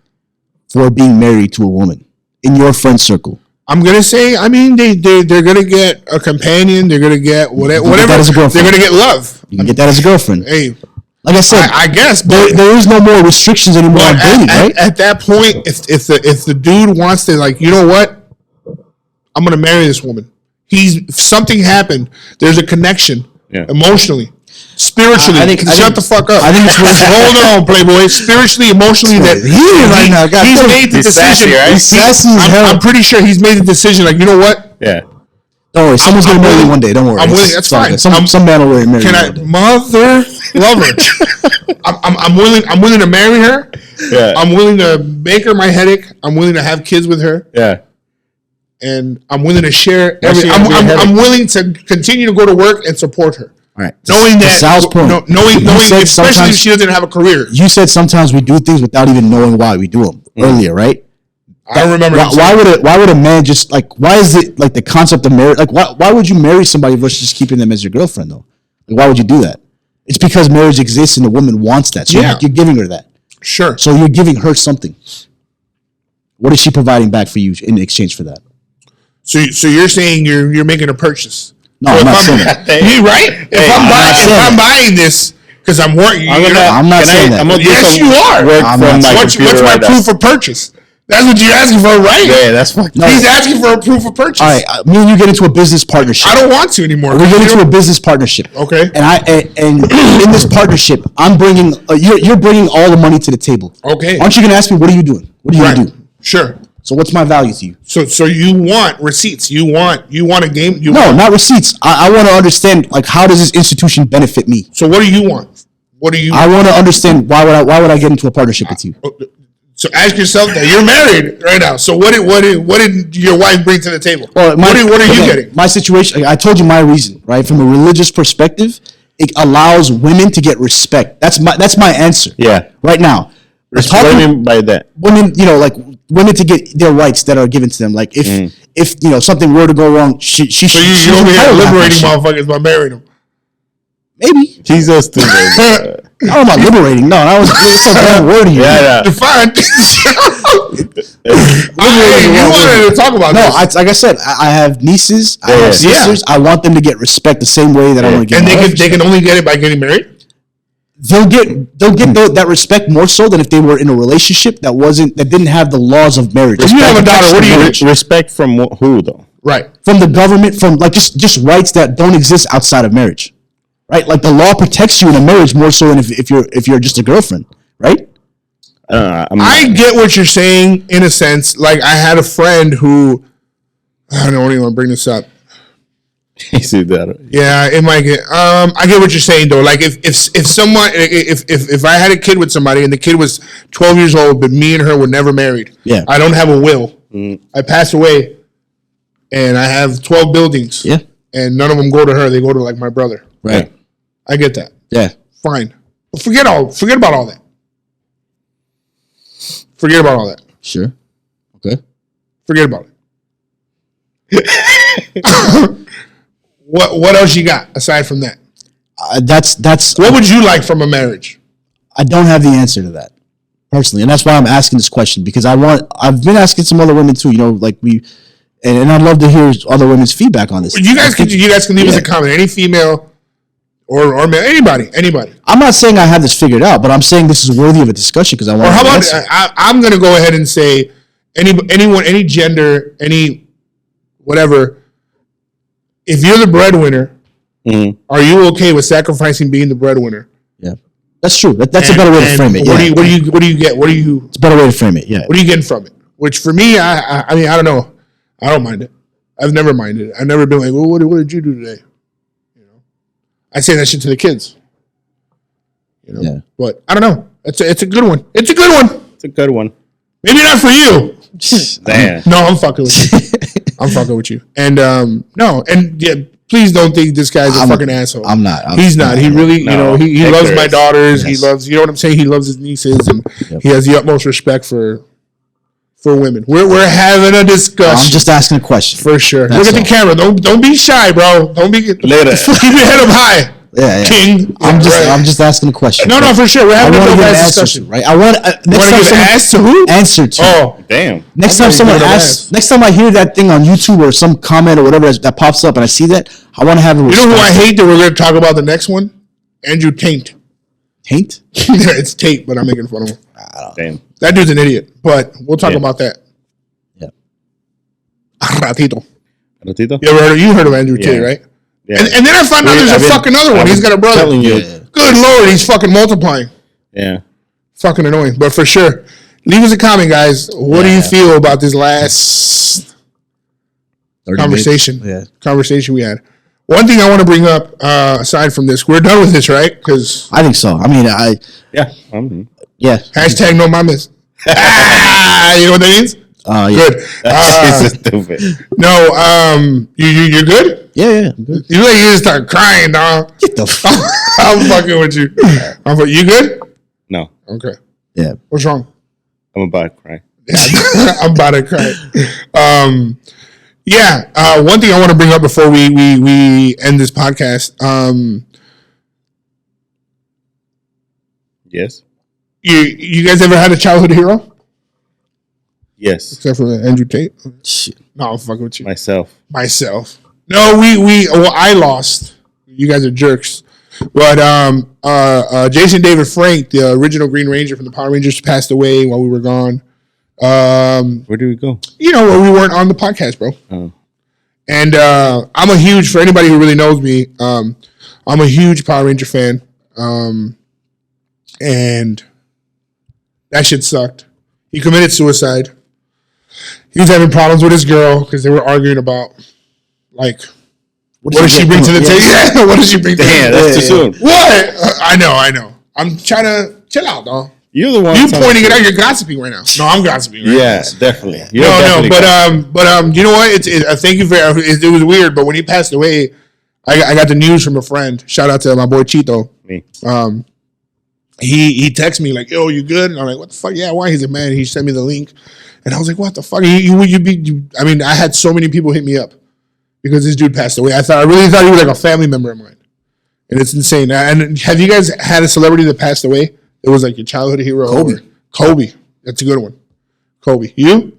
for being married to a woman in your friend circle? I'm gonna say, I mean, they're gonna get a companion. They're gonna get whatever. That as a girlfriend. They're gonna get love. You can get that as a girlfriend. Hey, Like I said, I guess there is no more restrictions anymore on dating, right? At that point, if the dude wants to, like, you know what, I'm gonna marry this woman. If something happened. There's a connection emotionally, spiritually. Shut the fuck up. I think it's hold on, Playboy. Spiritually, emotionally, that he's made the decision. Sassy, I'm pretty sure he's made the decision. Like, you know what? Yeah. Don't worry, someone's gonna marry you one day. Don't worry. I'm willing. That's fine. Some man will marry you. Can I, mother lover? I'm willing. I'm willing to marry her. Yeah. I'm willing to make her my headache. I'm willing to have kids with her. Yeah. And I'm willing to share everything. I'm willing to continue to go to work and support her. All right. Knowing that, knowing especially if she doesn't have a career. You said sometimes we do things without even knowing why we do them earlier, right? I don't remember. Why would a man just like? Why is it like the concept of marriage? Like, why would you marry somebody versus just keeping them as your girlfriend though? Like, why would you do that? It's because marriage exists and the woman wants that. So you're giving her that. Sure. So you're giving her something. What is she providing back for you in exchange for that? So you're saying you're making a purchase? No, I'm not saying that. You right? If I'm buying this because I'm working, I'm not saying that. Yes, you are. What's my proof of purchase? That's what you're asking for, right? Yeah, that's fucking. He's asking for a proof of purchase. All right, me and you get into a business partnership. I don't want to anymore. We get into a business partnership. Okay. And in this partnership, I'm bringing. You're bringing all the money to the table. Okay. Aren't you going to ask me what are you doing? What are you going to do? Sure. So what's my value to you? So you want receipts? You want a game? Not receipts. I want to understand, like, how does this institution benefit me? So what do you want? I want to understand why would I get into a partnership with you? So ask yourself that. You're married right now. So what did your wife bring to the table? Well, what are you getting? My situation. I told you my reason, right? From a religious perspective, it allows women to get respect. That's my answer. Yeah. Right now. What do you mean by that? Women, like women to get their rights that are given to them. Like if something were to go wrong, she so you're over here liberating motherfuckers by marrying them. Maybe. Jesus, too. I don't know about liberating. No, that was so bad word here. Yeah. Define. You wanted to talk about this. No, like I said, I have nieces. I have sisters. I want them to get respect the same way that I want to get. And they can only get it by getting married. They'll get that respect more so than if they were in a relationship that didn't have the laws of marriage. If you have a daughter, what do you get? Respect from who though? Right. From the government, from like just rights that don't exist outside of marriage. Right, like the law protects you in a marriage more so than if you're just a girlfriend, right? I get what you're saying in a sense. Like I had a friend who I don't even want to bring this up. You see that? Yeah, it might get. I get what you're saying though. Like if I had a kid with somebody and the kid was 12 years old, but me and her were never married. Yeah, I don't have a will. I pass away, and I have 12 buildings. Yeah, and none of them go to her. They go to like my brother. Right. I get that. Yeah. Fine. But forget about all that. Forget about all that. Sure. Okay. Forget about it. What else you got aside from that? That's what would you like from a marriage? I don't have the answer to that personally, and that's why I'm asking this question because I've been asking some other women too. And I'd love to hear other women's feedback on this. You guys can leave us a comment. Any female or male, anybody. I'm not saying I have this figured out, but I'm saying this is worthy of a discussion because I want. Or how about I'm going to go ahead and say anyone, any gender, any whatever. If you're the breadwinner, are you okay with sacrificing being the breadwinner? Yeah, that's true. That's a better way to frame it. What do you get? It's a better way to frame it. Yeah. What are you getting from it? Which for me, I mean, I don't know. I don't mind it. I've never minded it. I've never been like, well, what did you do today? I say that shit to the kids. Yeah. But I don't know. It's a good one. It's a good one. Maybe not for you. Damn. No, I'm fucking with you. I'm fucking with you. And no, and yeah, please don't think this guy's a fucking asshole. I'm not. He's not. He really, he loves my daughters. Yes. He loves, you know what I'm saying? He loves his nieces, and he has the utmost respect for women. We're having a discussion. I'm just asking a question. For sure. Look at the camera. Don't be shy, bro. Don't be later. Keep your head up high. Yeah. King. I'm just asking a question. No, for sure. We're having a discussion. Right? I want next time someone asked to who? Answer to. Oh, damn. Next time someone asks, next time I hear that thing on YouTube or some comment or whatever that pops up and I see that, I want to have a response. You know who I hate that we're going to talk about the next one? Andrew Tate. Taint? It's Tate, but I'm making fun of him. Damn. That dude's an idiot, but we'll talk about that. Yeah. Ratito. Ratito? You heard of Andrew Tate, right? Yeah. And then I found out there's a fucking other one. He's got a brother. Good Lord, he's fucking multiplying. Yeah. Fucking annoying. But for sure, leave us a comment, guys. What do you feel about this last conversation we had? One thing I want to bring up, aside from this, we're done with this, right? Because I think so. I mean, yeah. Hashtag no mames. You know what that means? Yeah. Good. Stupid. No, you're good? Yeah, I'm good. You like you just start crying, dog. Get the fuck. I'm fucking with you. You good? No. Okay. Yeah. What's wrong? I'm about to cry. I'm about to cry. One thing I want to bring up before we end this podcast. Yes. You guys ever had a childhood hero? Yes. Except for Andrew Tate. Shit. No, I'm fucking with you. Myself. No, I lost. You guys are jerks. But Jason David Frank, the original Green Ranger from the Power Rangers, passed away while we were gone. Where did we go? Where we weren't on the podcast, bro. Oh. And I'm a huge, for anybody who really knows me, I'm a huge Power Ranger fan. And that shit sucked. He committed suicide. He was having problems with his girl because they were arguing about, like, what does she bring to the table? Yeah, what does she bring to the table? That's too soon. What? I know. I'm trying to chill out, dog. You're the one. You pointing it out. You're gossiping right now. No, I'm gossiping. Right now. Definitely. But you know what? Thank you for it was weird, but when he passed away, I got the news from a friend. Shout out to my boy Chito. Me. He texted me like, "Yo, you good?" And I'm like, "What the fuck? Yeah, why?" He's like, "Man," he sent me the link, and I was like, "What the fuck? I mean, I had so many people hit me up because this dude passed away. I really thought he was like a family member of mine, and it's insane. And have you guys had a celebrity that passed away? It was like your childhood hero. Kobe. That's a good one. Kobe. You?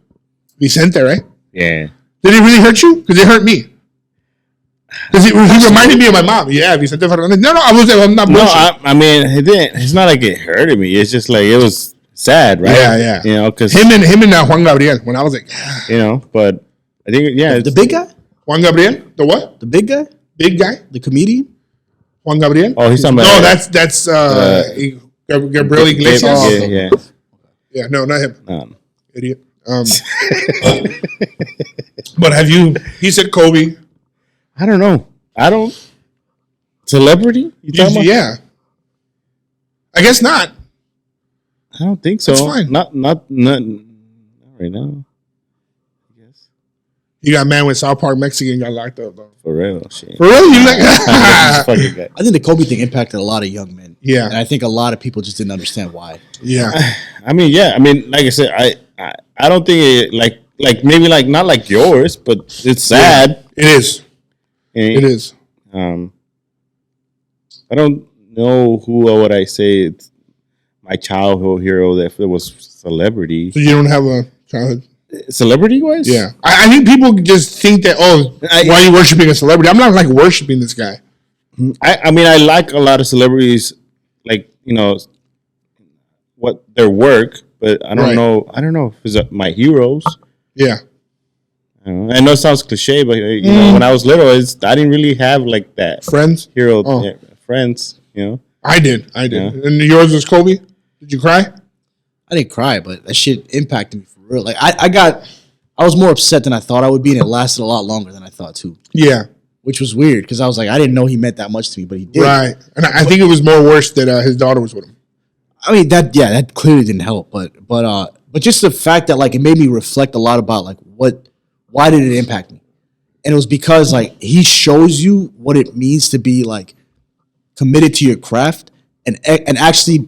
Vicente, right? Yeah. Did it really hurt you? Because it hurt me. Because he reminded me of my mom. Yeah, Vicente Fernandez. No, I'm not bullshit. No, I mean, it didn't. It's not like it hurted me. It's just like it was sad, right? Yeah. You know, because him and Juan Gabriel. When I was like, but I think the big guy. Juan Gabriel, the what? The big guy. Big guy, the comedian. Juan Gabriel. Oh, he's talking about. No, that's Gabriel Iglesias. Yeah, no, not him. Idiot. But he said Kobe. I don't know. Celebrity? Yeah. I guess not. I don't think so. That's fine. Not right now. I guess. You got man with South Park Mexican got locked up though. For real, shit. For real? You like I think the Kobe thing impacted a lot of young men. Yeah. And I think a lot of people just didn't understand why. Yeah. I mean, like I said, I don't think it like maybe like not like yours, but it's sad. It is. It is. I don't know who would I say it's my childhood hero that was celebrity. So you don't have a childhood celebrity wise? Yeah. I think people just think that why are you worshiping a celebrity? I'm not like worshiping this guy. I mean I like a lot of celebrities, like what their work, but I don't know if it's my heroes. Yeah. I know it sounds cliche, but when I was little, I didn't really have like that friends hero friends. I did. Yeah. And yours was Kobe. Did you cry? I didn't cry, but that shit impacted me for real. Like I was more upset than I thought I would be, and it lasted a lot longer than I thought too. Yeah, which was weird because I was like, I didn't know he meant that much to me, but he did. Right, and I think it was more worse that his daughter was with him. I mean that clearly didn't help, but just the fact that like it made me reflect a lot about like why did it impact me, and it was because like he shows you what it means to be like committed to your craft and actually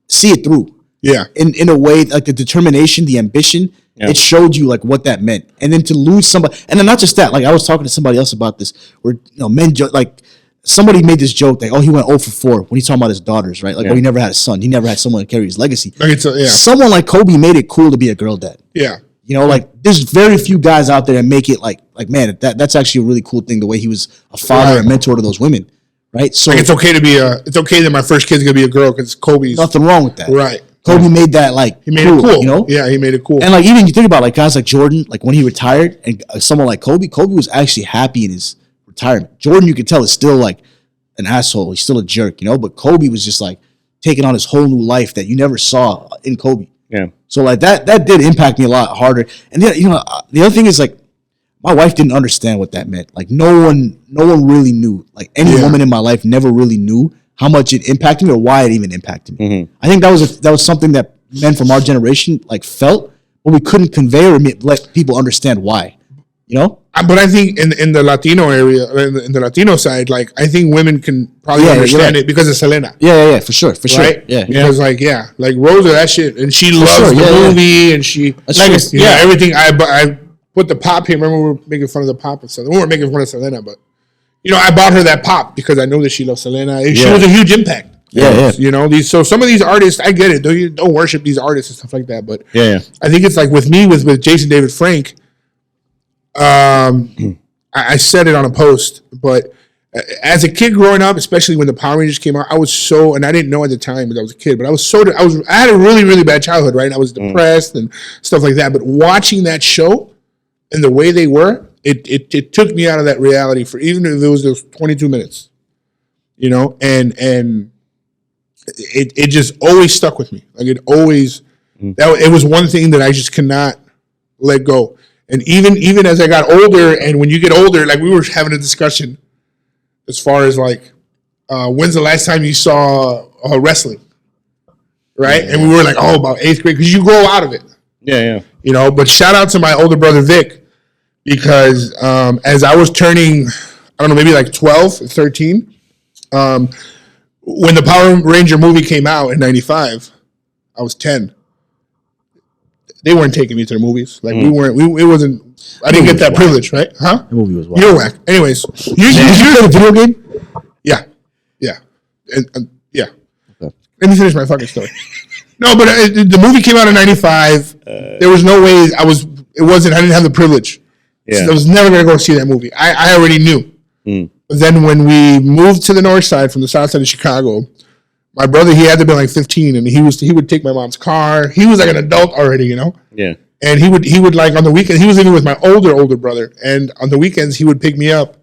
see it through. Yeah, in a way, like the determination, the ambition, it showed you like what that meant, and then to lose somebody, and then not just that. Like I was talking to somebody else about this, where men like somebody made this joke that he went 0 for 4 when he's talking about his daughters, right? Like he never had a son, he never had someone to carry his legacy. Someone like Kobe made it cool to be a girl dad. Yeah, like there's very few guys out there that make it like man, that's actually a really cool thing. The way he was a father and mentor to those women, right? So like it's okay that my first kid's gonna be a girl because Kobe's nothing wrong with that, right? Kobe made that like he made it cool, you know? Yeah, he made it cool. And like even you think about like guys like Jordan, like when he retired, and someone like Kobe was actually happy in his retirement. Jordan, you could tell, is still like an asshole. He's still a jerk, you know. But Kobe was just like taking on his whole new life that you never saw in Kobe. Yeah. So like that did impact me a lot harder. And then the other thing is like my wife didn't understand what that meant. Like no one really knew. Like any woman in my life never really knew how much it impacted me or why it even impacted me. Mm-hmm. I think that was something that men from our generation like felt, but we couldn't convey or let people understand why. You know? But I think in the Latino area, in the Latino side, like I think women can probably understand it because of Selena. Yeah, for sure, right? Yeah, because like Rosa, that shit, and she loves the movie, and she everything. I put the pop here. Remember we were making fun of the pop of Selena. We weren't making fun of Selena, but I bought her that pop because I know that she loves Selena. She was a huge impact. Yeah. So some of these artists, I get it. Don't worship these artists and stuff like that, but I think it's like with me with Jason David Frank. I said it on a post, but as a kid growing up, especially when the Power Rangers came out, I was so, and I didn't know at the time that I was a kid, but I had a really, really bad childhood, right? I was depressed and stuff like that. But watching that show and the way they were, it took me out of that reality for even if it was those 22 minutes, and it just always stuck with me. Like it always, it was one thing that I just cannot let go. And even as I got older, and when you get older, like we were having a discussion as far as like, when's the last time you saw wrestling, right? Yeah. And we were like, about 8th grade, because you grow out of it. Yeah. But shout out to my older brother, Vic, because as I was turning, I don't know, maybe like 12 or 13, when the Power Ranger movie came out in 95, I was 10. They weren't taking me to the movies. Like we weren't. It wasn't. I didn't get that privilege, right? Huh? The movie was wild. You're whack. Anyways, you play the video game? Yeah. And yeah. Okay. Let me finish my fucking story. No, but the movie came out in 95. There was no way it wasn't. I didn't have the privilege. Yeah. So I was never gonna go see that movie. I already knew. But then when we moved to the north side from the south side of Chicago, my brother, he had to be like 15, and he would take my mom's car. He was like an adult already, Yeah. And he would like on the weekend, he was living with my older brother, and on the weekends he would pick me up,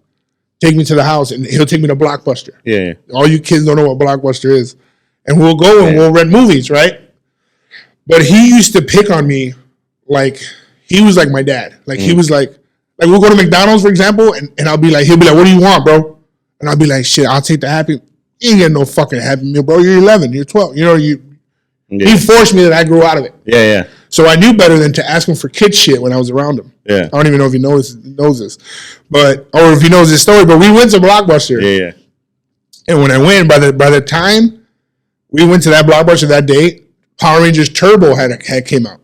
take me to the house, and he'll take me to Blockbuster. Yeah. All you kids don't know what Blockbuster is, and we'll go and we'll rent movies, right? But he used to pick on me like he was like my dad. Like he was like we'll go to McDonald's, for example, and he'll be like, what do you want, bro? And I'll be like, shit, I'll take the Happy. You ain't getting no fucking Happy Meal, bro. You're 11. You're 12. He forced me that I grew out of it. Yeah. So I knew better than to ask him for kid shit when I was around him. Yeah. I don't even know if he knows this, or if he knows this story. But we went to Blockbuster. Yeah. And when I went, by the time we went to that Blockbuster that day, Power Rangers Turbo had came out,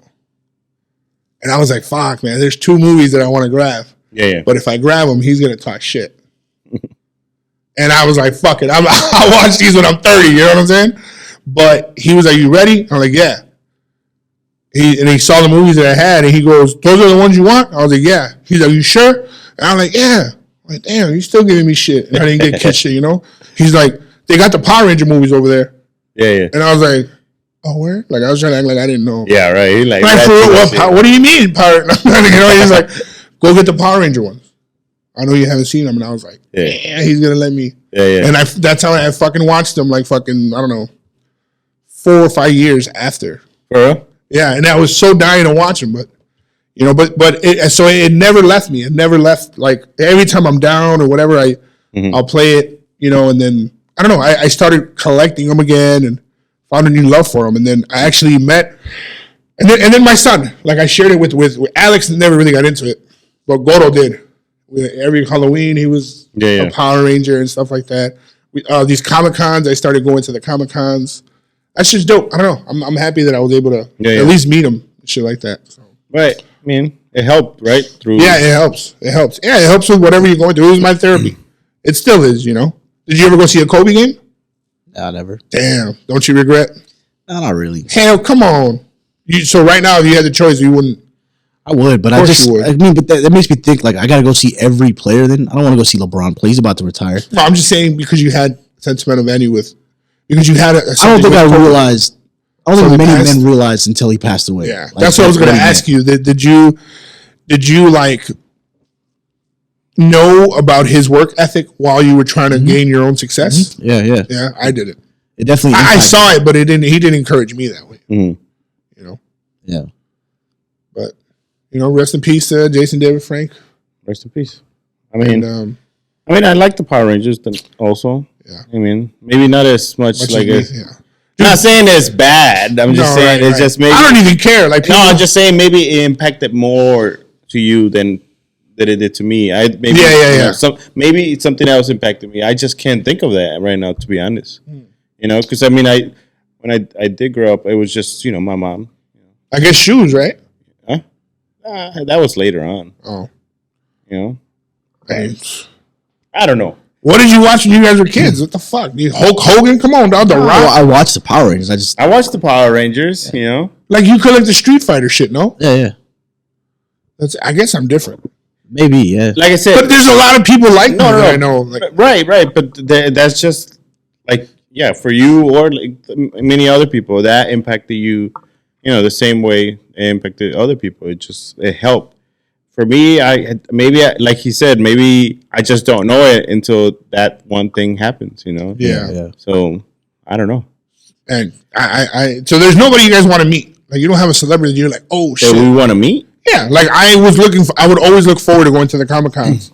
and I was like, "Fuck, man! There's 2 movies that I want to grab. Yeah. But if I grab them, he's gonna talk shit." And I was like, fuck it. I'll watch these when I'm 30. You know what I'm saying? But he was like, you ready? I'm like, yeah. He saw the movies that I had, and he goes, those are the ones you want? I was like, yeah. He's like, you sure? And I'm like, yeah. I'm like, damn, you're still giving me shit. And I didn't get kid shit, He's like, they got the Power Ranger movies over there. Yeah. And I was like, oh, where? Like, I was trying to act like I didn't know. Yeah, right. He like, what do you mean, Power? He's like, go get the Power Ranger ones. I know you haven't seen them, and I was like, yeah, he's gonna let me. Yeah. And that's how I fucking watched them, like fucking, I don't know, 4 or 5 years after. For real? Yeah, and I was so dying to watch them, but it never left me. It never left. Like every time I'm down or whatever, I'll play it, and then I don't know. I started collecting them again and found a new love for them, and then I actually met, and then my son, like I shared it with Alex, never really got into it, but Goro did. Every Halloween, he was a Power Ranger and stuff like that. These Comic-Cons, I started going to the Comic-Cons. That's just dope. I don't know. I'm happy that I was able to at least meet him and shit like that. So. Right. I mean, it helped, right? It helps. It helps. Yeah, it helps with whatever you're going through. It was my therapy. It still is, Did you ever go see a Kobe game? No, never. Damn. Don't you regret? No, not really. Hell, come on. So right now, if you had the choice, you wouldn't. I would, but I mean, but that makes me think like I gotta go see every player. Then I don't want to go see LeBron play. He's about to retire. No, I'm just saying because you had sentimental value because you had. I don't think I realized. I don't think many men realized until he passed away. Yeah, like, that's what I was going to ask you. Did you like know about his work ethic while you were trying to gain your own success? Mm-hmm. Yeah. I did it. It definitely. I saw it, but it didn't. He didn't encourage me that way. Mm-hmm. You know. Yeah. But rest in peace, Jason David Frank. Rest in peace. I mean, I like the Power Rangers also. Yeah. I mean, maybe not as much like as. Yeah. I'm not saying it's bad. I'm just saying it's just maybe. I don't even care. Like I'm just saying maybe it impacted more to you than it did to me. Maybe it's something else impacted me. I just can't think of that right now, to be honest. Because I mean, when I did grow up, it was just my mom. I guess shoes, right? Huh? That was later on. Oh, I don't know. What did you watch when you guys were kids? What the fuck? Hulk Hogan? Come on, dog. The Rock. I watched the Power Rangers. I watched the Power Rangers. Like you collect the Street Fighter shit, no? Yeah. I guess I'm different. Maybe, yeah. Like I said, but there's a lot of people like no. I know. Like, right. But that's just like for you or like many other people that impacted you. The same way it impacted other people. It helped. For me, like he said, maybe I just don't know it until that one thing happens, Yeah. So I don't know. And so there's nobody you guys want to meet. Like you don't have a celebrity. You're like, oh shit, we want to meet. Yeah, like I would always look forward to going to the Comic Cons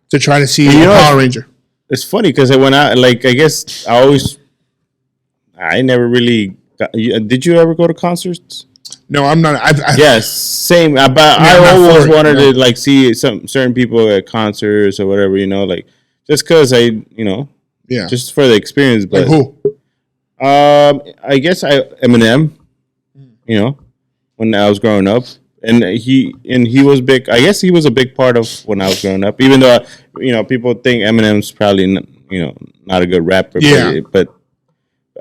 to try to see a Power Ranger. It's funny because I guess I never really. Did you ever go to concerts? No, I'm not. Yes, same. But I always wanted to like see some certain people at concerts or whatever, like just because just for the experience. But like who? I guess Eminem. When I was growing up, and he was big. I guess he was a big part of when I was growing up. Even though people think Eminem's probably not a good rapper. Yeah, but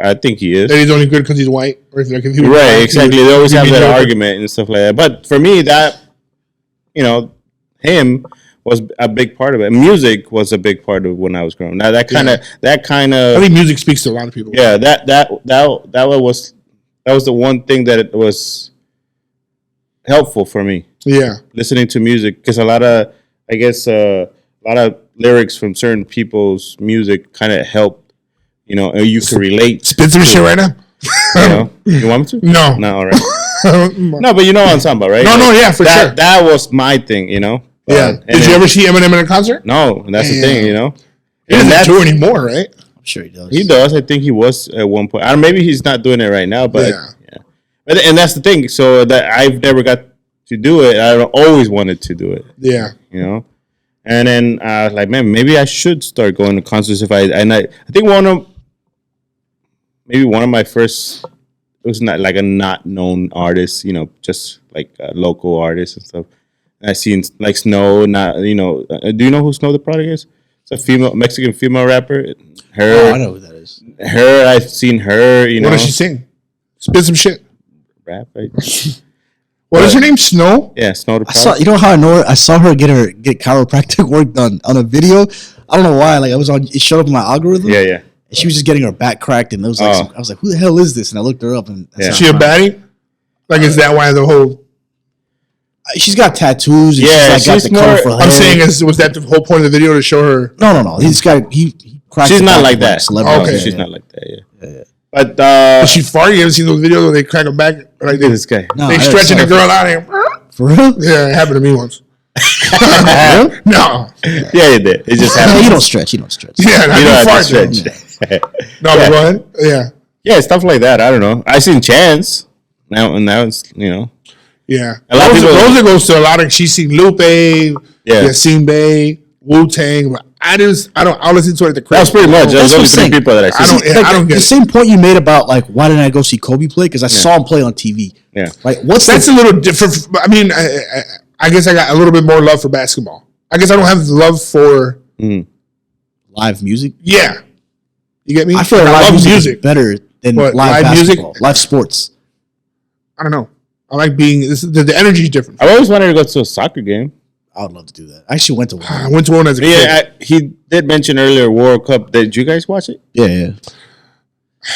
I think he is. That he's only good because he's white, or if he was right? Black, Exactly. They always have that argument and stuff like that. But for me, that him was a big part of it. Music was a big part of when I was growing. Now that kind of. I think music speaks to a lot of people. Yeah, that was the one thing that it was helpful for me. Yeah, listening to music because a lot of lyrics from certain people's music kind of helped. You can relate. Spit some shit right now. You want me to? No. No, all right. No, but you know what I'm talking about, right? No, yeah, for sure. That was my thing, Yeah. Did you ever see Eminem in a concert? No, and that's the thing, He doesn't tour anymore, right? I'm sure he does. He does. I think he was at one point. Maybe he's not doing it right now, but yeah. And that's the thing. So that I've never got to do it. I always wanted to do it. Yeah. And then I was like, man, maybe I should start going to concerts I think one of my first, it was not like a not known artist, just like a local artist and stuff. And I seen like Snow, do you know who Snow the Product is? It's a Mexican female rapper. Her, I know who that is. Her, I've seen her, What does she sing? Spit some shit. Rap, right? What is her name? Snow? Yeah, Snow the Product. I saw her get chiropractic work done on a video. I don't know why. Like it showed up in my algorithm. Yeah. And she was just getting her back cracked, and it was like I was like, "Who the hell is this?" And I looked her up, and is she a baddie? Like, is that why the whole? She's got tattoos. And she's more. I'm saying, was that the whole point of the video to show her? No. He cracked. She's not like that. Okay, she's not like that. Yeah. But she's far. You ever seen those videos where they crack her back like this guy? No, they stretching the girl out here. For real? Yeah, it happened to me once. No. Yeah, it did. It just happened. You don't stretch. Yeah, you don't have to stretch. No, but go ahead. Yeah, stuff like that. I don't know. I seen Chance. Now it's Yeah, a lot of people. Rosa goes to a lot of. She's seen Lupe, Yasin Bey, Wu-Tang. But I'll listen to it at the crib. That's pretty much. There's only 3 people that I see. I don't get the same point you made about like why didn't I go see Kobe play? Because I saw him play on TV. Yeah, like that's a little different. I mean, I guess I got a little bit more love for basketball. I guess I don't have the love for live music. Yeah, you get me. I feel like live music is better than live basketball, live sports. I don't know. I like being. The energy is different. I always wanted to go to a soccer game. I would love to do that. I actually went to one. I went to one as a kid. He did mention earlier World Cup. Did you guys watch it? Yeah.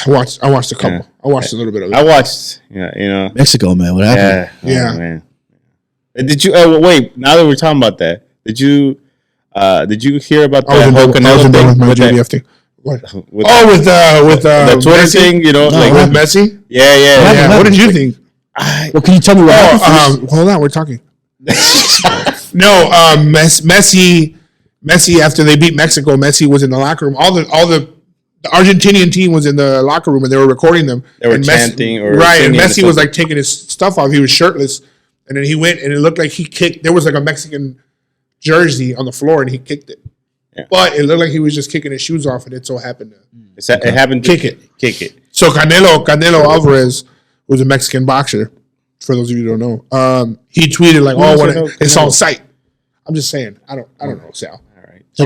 I watched a couple. Yeah. I watched a little bit of it. I watched, Mexico, man. What happened? Yeah. Oh, man. Did you? Wait. Now that we're talking about that, did you hear about the whole Canelo thing? With my JDF thing. What? With the Twitter Messi? thing, like with Messi. Yeah. What did you think? Well, can you tell me what happened? Hold on, we're talking. No, Messi. After they beat Mexico, Messi was in the locker room. All the Argentinian team was in the locker room, and they were recording them. They were chanting and Messi was like taking his stuff off. He was shirtless, and then he went, and it looked like he kicked. There was like a Mexican jersey on the floor, and he kicked it. Yeah. But it looked like he was just kicking his shoes off, and it so happened to it happened to kick it. So Canelo Alvarez was a Mexican boxer. For those of you who don't know, he tweeted like, it's on site. I'm just saying. I don't know, Sal. All right. It's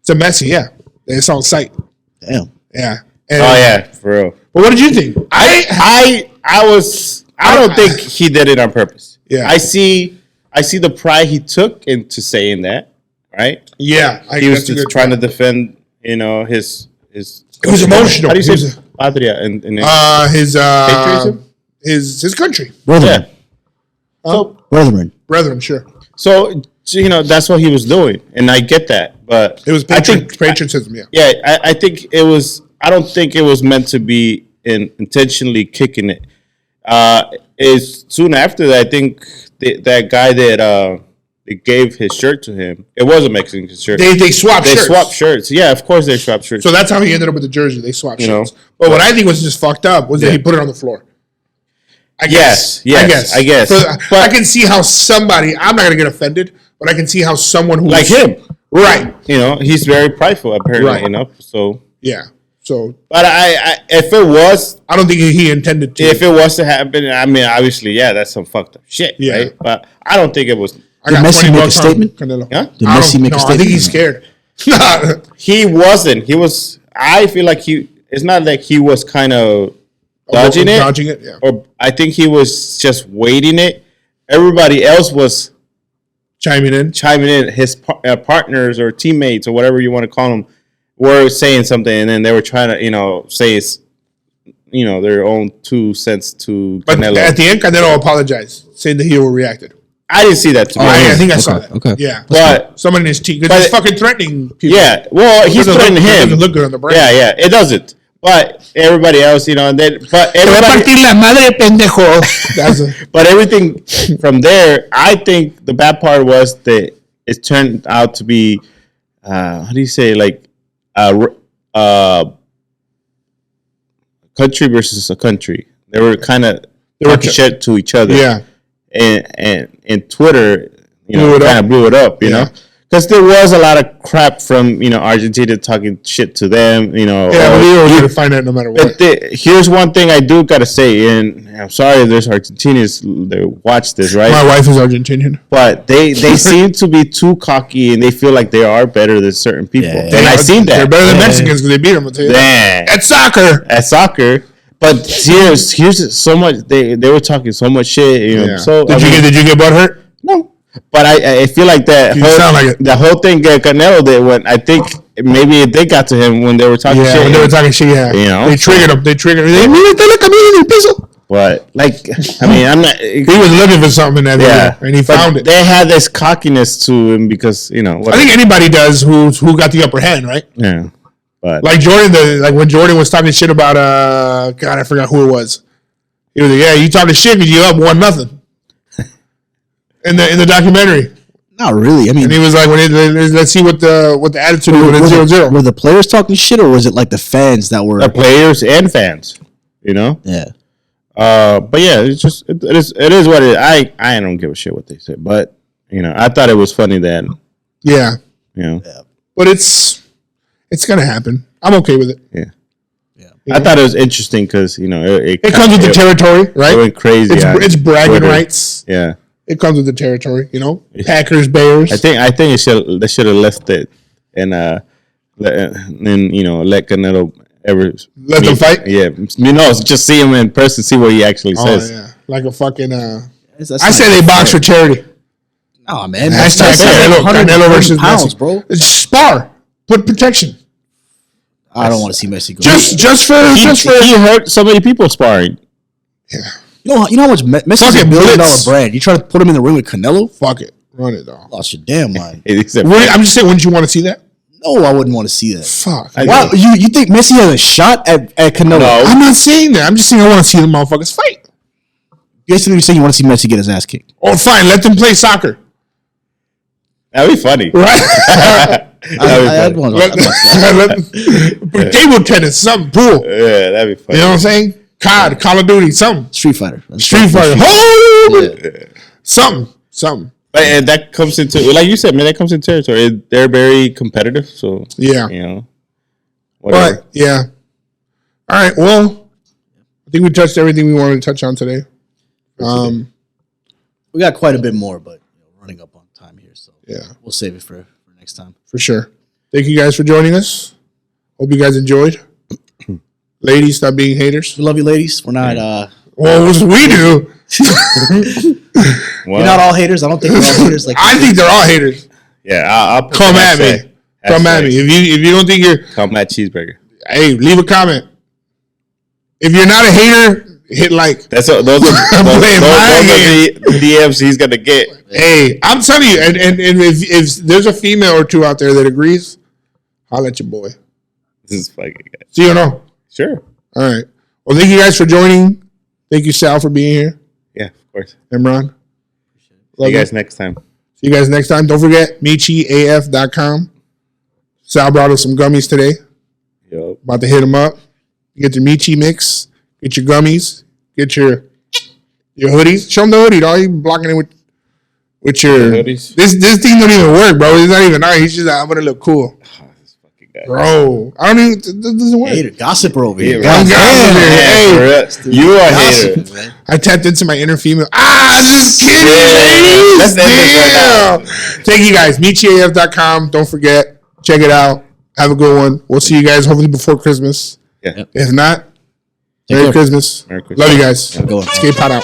a Messi, yeah. It's on site. Damn. Yeah. For real. But what did you think? I don't think he did it on purpose. Yeah. I see the pride he took into saying that, right? Yeah. He was just trying to defend, his it was emotional. How do you say patria in his country. Brethren. Brethren, sure. So that's what he was doing, and I get that, but it was patriotism. Yeah, I think it was. I don't think it was meant to be intentionally kicking it. Is soon after that, I think that guy that gave his shirt to him, it was a Mexican shirt. They swapped shirts. They swapped shirts. Yeah, of course they swapped shirts. So that's how he ended up with the jersey. They swapped shirts. But what I think was just fucked up was that he put it on the floor. I guess. But I can see how somebody, I'm not going to get offended, but I can see how someone who like him. Right. He's very prideful, apparently, So. Yeah. So. But if it was. I don't think he intended to. If it was to happen, I mean, obviously, that's some fucked up shit, right? But I don't think it was. Did Messi make a statement? Huh? Did Messi make a statement? I think he's scared. He wasn't. He was. I feel like it's not like he was kind of dodging it, yeah. Or I think he was just waiting it. Everybody else was chiming in. His partners or teammates or whatever you want to call them were saying something, and then they were trying to say their own 2 cents to Canelo. But at the end, Canelo apologized, saying that he overreacted. I didn't see that. I think I saw that. Okay. Yeah. But someone in his team, because he's fucking threatening people. Yeah. Well, he's threatening him. It doesn't look good on the brand. Yeah. It doesn't. But everybody else, and then, but everybody. la madre, pendejo. But everything from there, I think the bad part was that it turned out to be, how do you say, like, country versus a country. They were kind of talking shit to each other. Yeah. And Twitter, kind of blew it up, you know. Because there was a lot of crap from, Argentina talking shit to them, Yeah, but we were going to find out no matter what. Here's one thing I do got to say, and I'm sorry if there's Argentinians that watch this, right? My wife is Argentinian. But they seem to be too cocky, and they feel like they are better than certain people. Yeah. And I've seen that. They're better than Mexicans because they beat them, I'll tell you that. At soccer. But here's so much, they were talking so much shit, So Did you get butthurt? No. But I feel like the whole thing that Canelo did when I think maybe they got to him when they were talking shit. When they were talking shit, They triggered him. But I'm not. He was looking for something in that video, and he found it. They had this cockiness to him because I think anybody does who got the upper hand, right? Yeah. But like Jordan, when Jordan was talking shit about God, I forgot who it was. He was like, you talking shit because you up 1-0. In the documentary, not really. I mean, and he was like, "Let's see what the attitude was when it's 0-0." Were the players talking shit, or was it like the fans that were the players and fans? Yeah. But yeah, it's just it is what it is. I don't give a shit what they say, but I thought it was funny that. Yeah. But it's gonna happen. I'm okay with it. Yeah. I thought it was interesting because it comes with the territory, right? It went crazy. It's bragging rights. Yeah. It comes with the territory, Packers, Bears. I think they should have left it and let Canelo let them fight. Yeah, just see him in person, see what he actually says. Yeah. like a fucking. I say they box for charity. Oh man, that's Canelo versus pounds, Messi, bro. It's spar. Put protection. I don't want to see Messi go. Just for he hurt so many people sparring. Yeah. You know how much Messi's $1 billion brand. You try to put him in the ring with Canelo? Fuck it, run it though. Lost your damn mind. I'm just saying, wouldn't you want to see that? No, I wouldn't want to see that. Fuck. Wow, you think Messi has a shot at Canelo? No. I'm not saying that. I'm just saying I want to see the motherfuckers fight. Basically, you're saying you want to see Messi get his ass kicked. Oh, fine. Let them play soccer. That'd be funny. Right? I'd want to table tennis, something, pool. Yeah, that'd be funny. You know what I'm saying? COD, Call of Duty, something. Street Fighter. Something. And that comes into, like you said, man, that comes into territory. They're very competitive, so yeah, you know. Whatever. But yeah. All right. Well, I think we touched everything we wanted to touch on today. We got quite a bit more, but running up on time here, so yeah, we'll save it for next time. For sure. Thank you guys for joining us. Hope you guys enjoyed. Ladies, stop being haters. We love you, ladies. We're not. Well, we do. We're not all haters. I don't think we're all haters. Like I think they're all haters. Yeah, I'll come at me. Come at me. If you don't think you're come at cheeseburger. Hey, leave a comment. If you're not a hater, hit like. Those are the DMs he's gonna get. Hey, I'm telling you, and if there's a female or two out there that agrees, holla at your boy. This is fucking good. See you know. Sure. All right. Well, thank you guys for joining. Thank you, Sal, for being here. Yeah, of course. Imran. See you guys next time. See you guys next time. Don't forget, MichiAF.com. Sal brought us some gummies today. Yep. About to hit them up. Get your Michi mix. Get your gummies. Get your hoodies. Show them the hoodie, dog. You blocking it with your hoodies. This thing don't even work, bro. It's not even nice. He's just like, I'm gonna look cool. Bro, I don't even. It doesn't work. Hater, gossiper over here. Hey, you are a hater. I tapped into my inner female. Just kidding, ladies. Damn. Thank you guys. MeetChef.com. Don't forget. Check it out. Have a good one. We'll see you guys hopefully before Christmas. Yeah. If not, Merry Christmas. Love you guys. Escape Pot out.